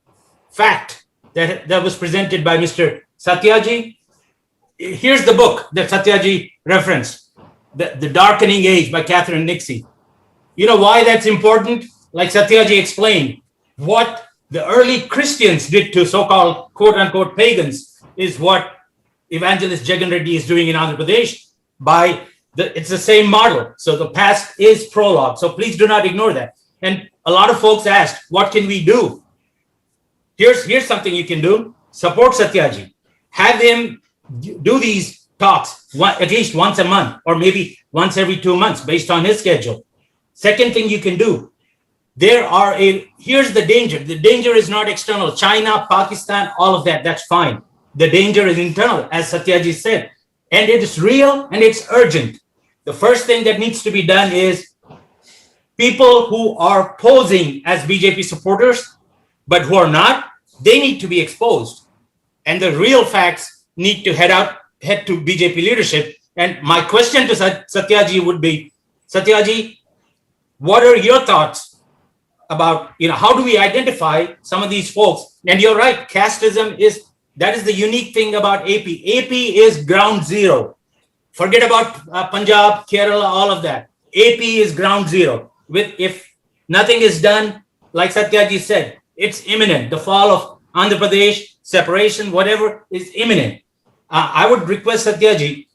Speaker 8: fact that was presented by Mr. Satyaji, here's the book that Satyaji referenced, The Darkening Age by Catherine Nixie. You know why that's important? Like Satyaji explained, what the early Christians did to so-called quote-unquote pagans is what Evangelist Jagan Reddy is doing in Andhra Pradesh. It's the same model. So the past is prologue. So please do not ignore that. And a lot of folks asked, what can we do? Here's something you can do. Support Satyaji. Have him do these talks at least once a month or maybe once every 2 months based on his schedule. Second thing you can do, here's the danger. The danger is not external. China, Pakistan, all of that, that's fine. The danger is internal, as Satyaji said. And it is real and it's urgent. The first thing that needs to be done is people who are posing as BJP supporters, but who are not, they need to be exposed. And the real facts need to head to BJP leadership. And my question to Satyaji would be, Satyaji, what are your thoughts about, how do we identify some of these folks? And you're right, casteism that is the unique thing about AP. AP is ground zero. Forget about Punjab, Kerala, all of that. AP is ground zero. If nothing is done, like Satyaji said, it's imminent. The fall of Andhra Pradesh, separation, whatever is imminent. I would request Satyaji,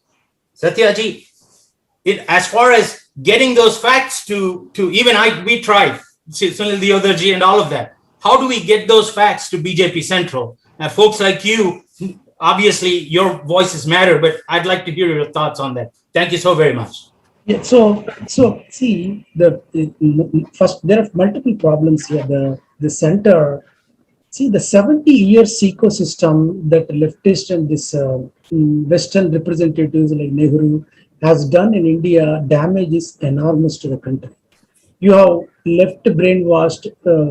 Speaker 8: as far as getting those facts to even we tried, Sunil Deodarji and all of that. How do we get those facts to BJP Central? And folks like you, obviously your voices matter, but I'd like to hear your thoughts on that. Thank you so very much.
Speaker 2: Yeah, so see, first there are multiple problems here. The center, see the 70 years ecosystem that leftist and this Western representatives like Nehru, has done in India, damage is enormous to the country. You have left brainwashed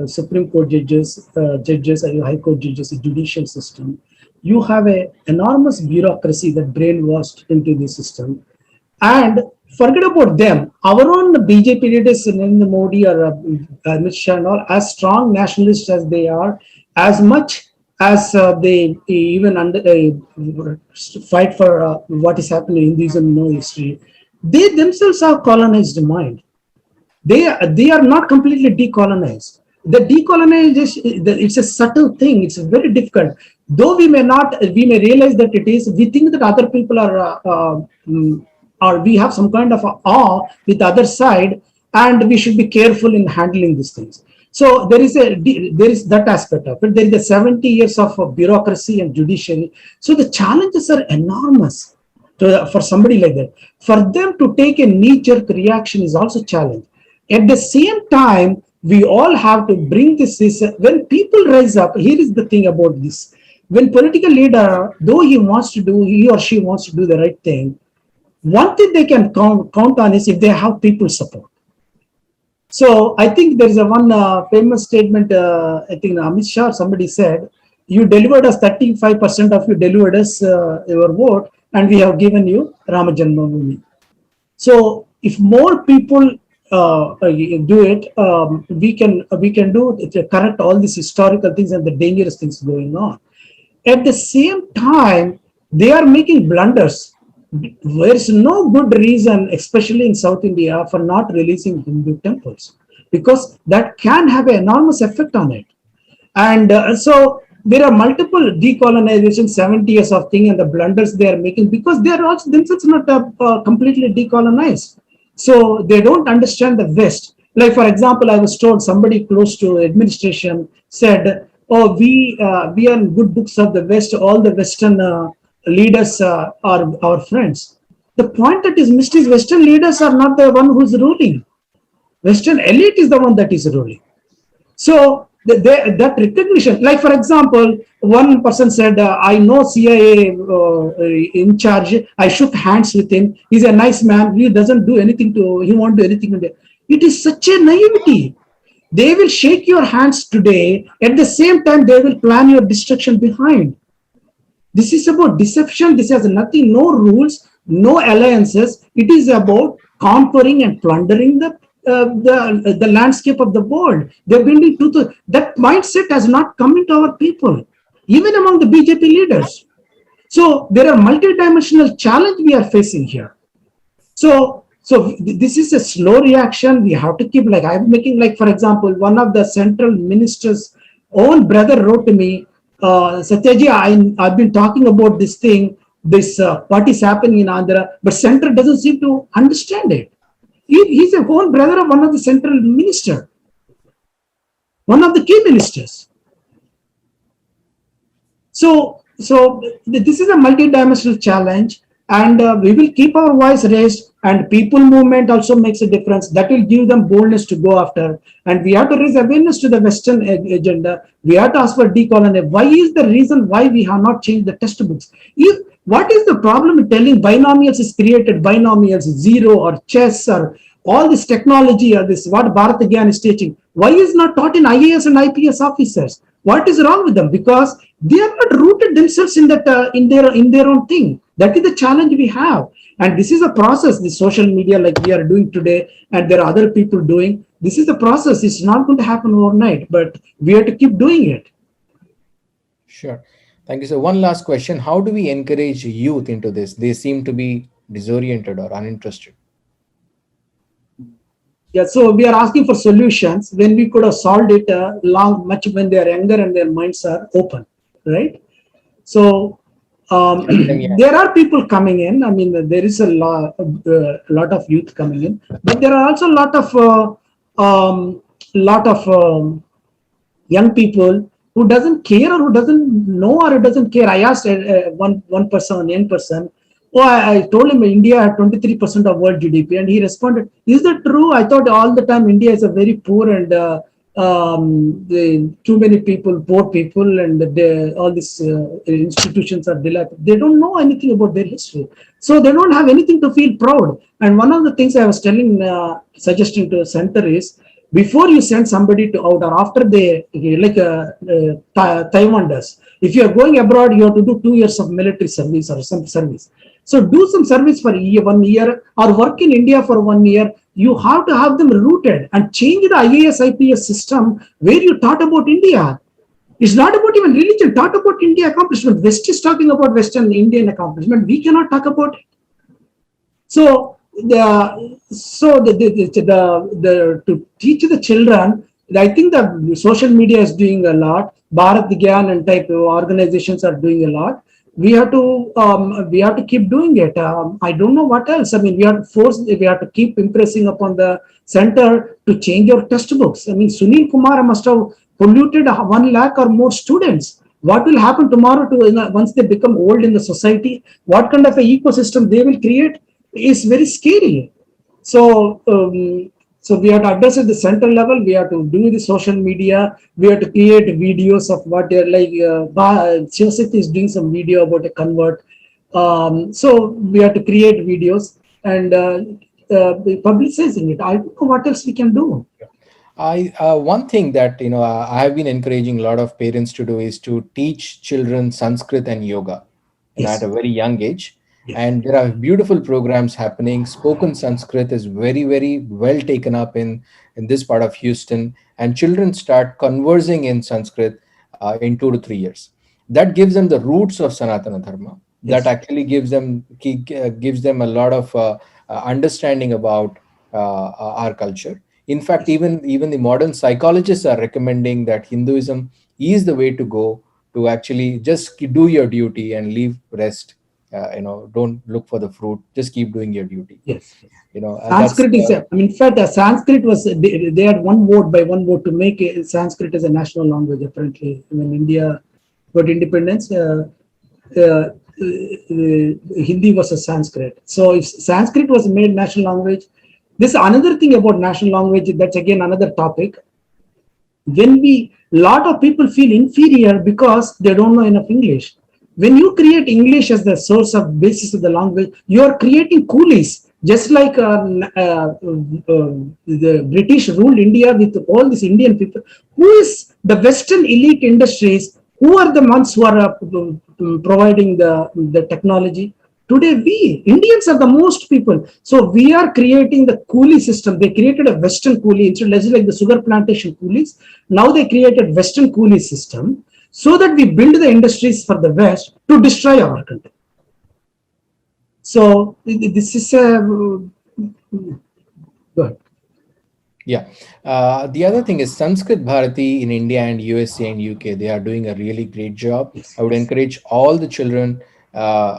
Speaker 2: Supreme Court judges, and High Court judges, the judicial system. You have a enormous bureaucracy that brainwashed into the system. And forget about them. Our own BJP leaders, Narendra Modi or Amit Shah, and all, as strong nationalists as they are, as much as they even fight for what is happening in Hinduism, no history, they themselves have colonized mind. They are not completely decolonized. The decolonization, it's a subtle thing. It's very difficult. Though we may realize that it is. We think that other people are, or we have some kind of awe with the other side, and we should be careful in handling these things. So there is that aspect of it. There is the 70 years of bureaucracy and judiciary. So the challenges are enormous for somebody like that. For them to take a knee-jerk reaction is also a challenge. At the same time, we all have to bring this. When people rise up, here is the thing about this. When political leader, though he or she wants to do the right thing, one thing they can count on is if they have people support. So I think there is one famous statement, I think Amit Shah, somebody said, you delivered us 35% of you delivered us your vote, and we have given you Rama Janmabhoomi. So if more people do it, we can do it, correct all these historical things and the dangerous things going on. At the same time, they are making blunders. There is no good reason, especially in South India, for not releasing Hindu temples, because that can have an enormous effect on it. And so there are multiple decolonization, 70 years of thing, and the blunders they are making, because they are also themselves not completely decolonized. So they don't understand the West. Like, for example, I was told somebody close to administration said, oh, we are in good books of the West, all the Western leaders are our friends. The point that is missed is Western leaders are not the one who's ruling. Western elite is the one that is ruling. So that recognition, like for example, one person said, I know CIA in charge, I shook hands with him, he's a nice man, he doesn't do anything he won't do anything today. It is such a naivety. They will shake your hands today, at the same time they will plan your destruction behind. This is about deception. This has nothing, no rules, no alliances. It is about conquering and plundering the landscape of the world. They're building that mindset has not come into our people, even among the BJP leaders. So there are multidimensional challenge we are facing here. So this is a slow reaction. We have to keep, like I'm making, like for example, one of the central minister's own brother wrote to me, Satyaji, I've been talking about this thing, what is happening in Andhra, but Central doesn't seem to understand it. He's a own brother of one of the central minister, one of the key ministers. So this is a multidimensional challenge, and we will keep our voice raised, and people movement also makes a difference. That will give them boldness to go after, and we have to raise awareness to the Western agenda. We have to ask for decolonization. Why is the reason why we have not changed the textbooks? What is the problem in telling binomials is created, binomials, zero or chess or all this technology or this what Bharat Gyan is teaching? Why is not taught in IAS and IPS officers? What is wrong with them? Because they are not rooted themselves in that in their own thing. That is the challenge we have. And this is a process, the social media like we are doing today, and there are other people doing. This is the process. It's not going to happen overnight, but we have to keep doing it.
Speaker 1: Sure. Thank you. So one last question. How do we encourage youth into this? They seem to be disoriented or uninterested.
Speaker 2: Yeah, so we are asking for solutions when we could have solved it much when they are younger and their minds are open, right? So there are people coming in. I mean, there is a lot of youth coming in, but there are also a lot of young people who doesn't care or who doesn't know or who doesn't care. I asked one person, young person, I told him India had 23% of world GDP, and he responded, is that true? I thought all the time India is a very poor and too many people, poor people, and all these institutions are dilapidated. They don't know anything about their history, so they don't have anything to feel proud. And one of the things I was suggesting to center is, before you send somebody to out, or after they, like Taiwan does, if you are going abroad, you have to do 2 years of military service or some service. So do some service for 1 year, or work in India for 1 year. You have to have them rooted and change the IAS IPS system where you taught about India. It's not about even religion. Talk about India accomplishment. West is talking about Western Indian accomplishment. We cannot talk about it. So to teach the children, I think the social media is doing a lot. Bharat Gyan and type of organizations are doing a lot. We have to keep doing it. I don't know what else. I mean, we have to keep impressing upon the center to change our textbooks. I mean, Sunil Kumar must have polluted 1 lakh or more students. What will happen tomorrow to once they become old in the society? What kind of an ecosystem they will create is very scary. So so we have to address at the center level. We have to do the social media. We have to create videos of what they're like. Shivasati is doing some video about a convert. So we have to create videos and publicizing it. I don't know what else we can do.
Speaker 1: One thing that I have been encouraging a lot of parents to do is to teach children Sanskrit and yoga
Speaker 2: Yes.
Speaker 1: at a very young age.
Speaker 2: Yes.
Speaker 1: And there are beautiful programs happening. Spoken Sanskrit is very, very well taken up in this part of Houston, and children start conversing in Sanskrit in 2 to 3 years. That gives them the roots of Sanatana Dharma.
Speaker 2: Yes.
Speaker 1: That actually gives them a lot of understanding about our culture. In fact, even the modern psychologists are recommending that Hinduism is the way to go, to actually just do your duty and leave rest. Don't look for the fruit. Just keep doing your duty.
Speaker 2: Yes.
Speaker 1: Sanskrit
Speaker 2: is. In fact, Sanskrit was. They had one vote to make Sanskrit as a national language. Apparently, when India got independence, Hindi was a Sanskrit. So if Sanskrit was made national language, this is another thing about national language. That's again another topic. When lot of people feel inferior because they don't know enough English. When you create English as the source of basis of the language, you are creating coolies. Just like the British ruled India with all these Indian people. Who is the Western elite industries? Who are the ones who are providing the technology? Today, we Indians are the most people. So we are creating the coolie system. They created a Western coolie instead, like the sugar plantation coolies. Now they created Western coolie system, so that we build the industries for the West to destroy our country. So this is good.
Speaker 1: Yeah. The other thing is Sanskrit Bharati in India and USA and UK. They are doing a really great job.
Speaker 2: Yes,
Speaker 1: I would encourage all the children,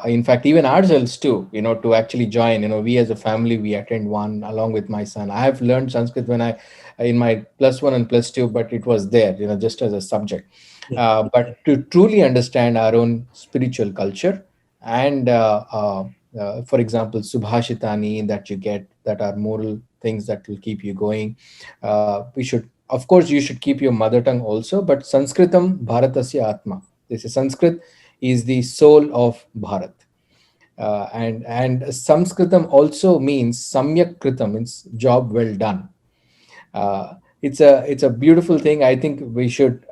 Speaker 1: in fact, even ourselves too, to actually join. We as a family, we attend one along with my son. I have learned Sanskrit in my +1 and +2, but it was there, just as a subject. But to truly understand our own spiritual culture and, for example, Subhashitani that you get, that are moral things that will keep you going. Of course, you should keep your mother tongue also, but Sanskritam Bharatasya Atma. This is Sanskrit is the soul of Bharat. And Sanskritam also means Samyak Kritam, means job well done. It's a beautiful thing. I think we should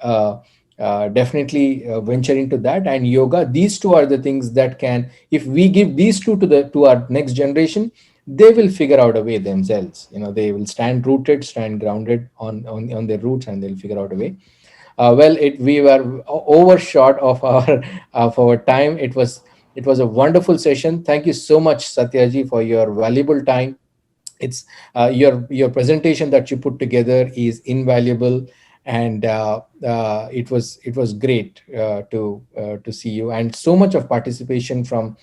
Speaker 1: definitely venture into that. And yoga, these two are the things that can, if we give these two to our next generation, they will figure out a way themselves. They will stand rooted, stand grounded on their roots, and they'll figure out a way. We were overshot of our time. It was a wonderful session. Thank you so much, Satyaji, for your valuable time. It's your presentation that you put together is invaluable, and it was great to see you, and so much of participation from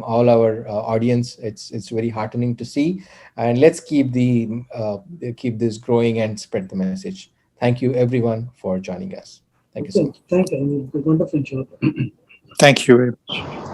Speaker 1: all our audience. It's very heartening to see, and let's keep this growing and spread the message. Thank you everyone for joining us. Thank you so much.
Speaker 2: Thank you. Wonderful job.
Speaker 7: Thank you very much.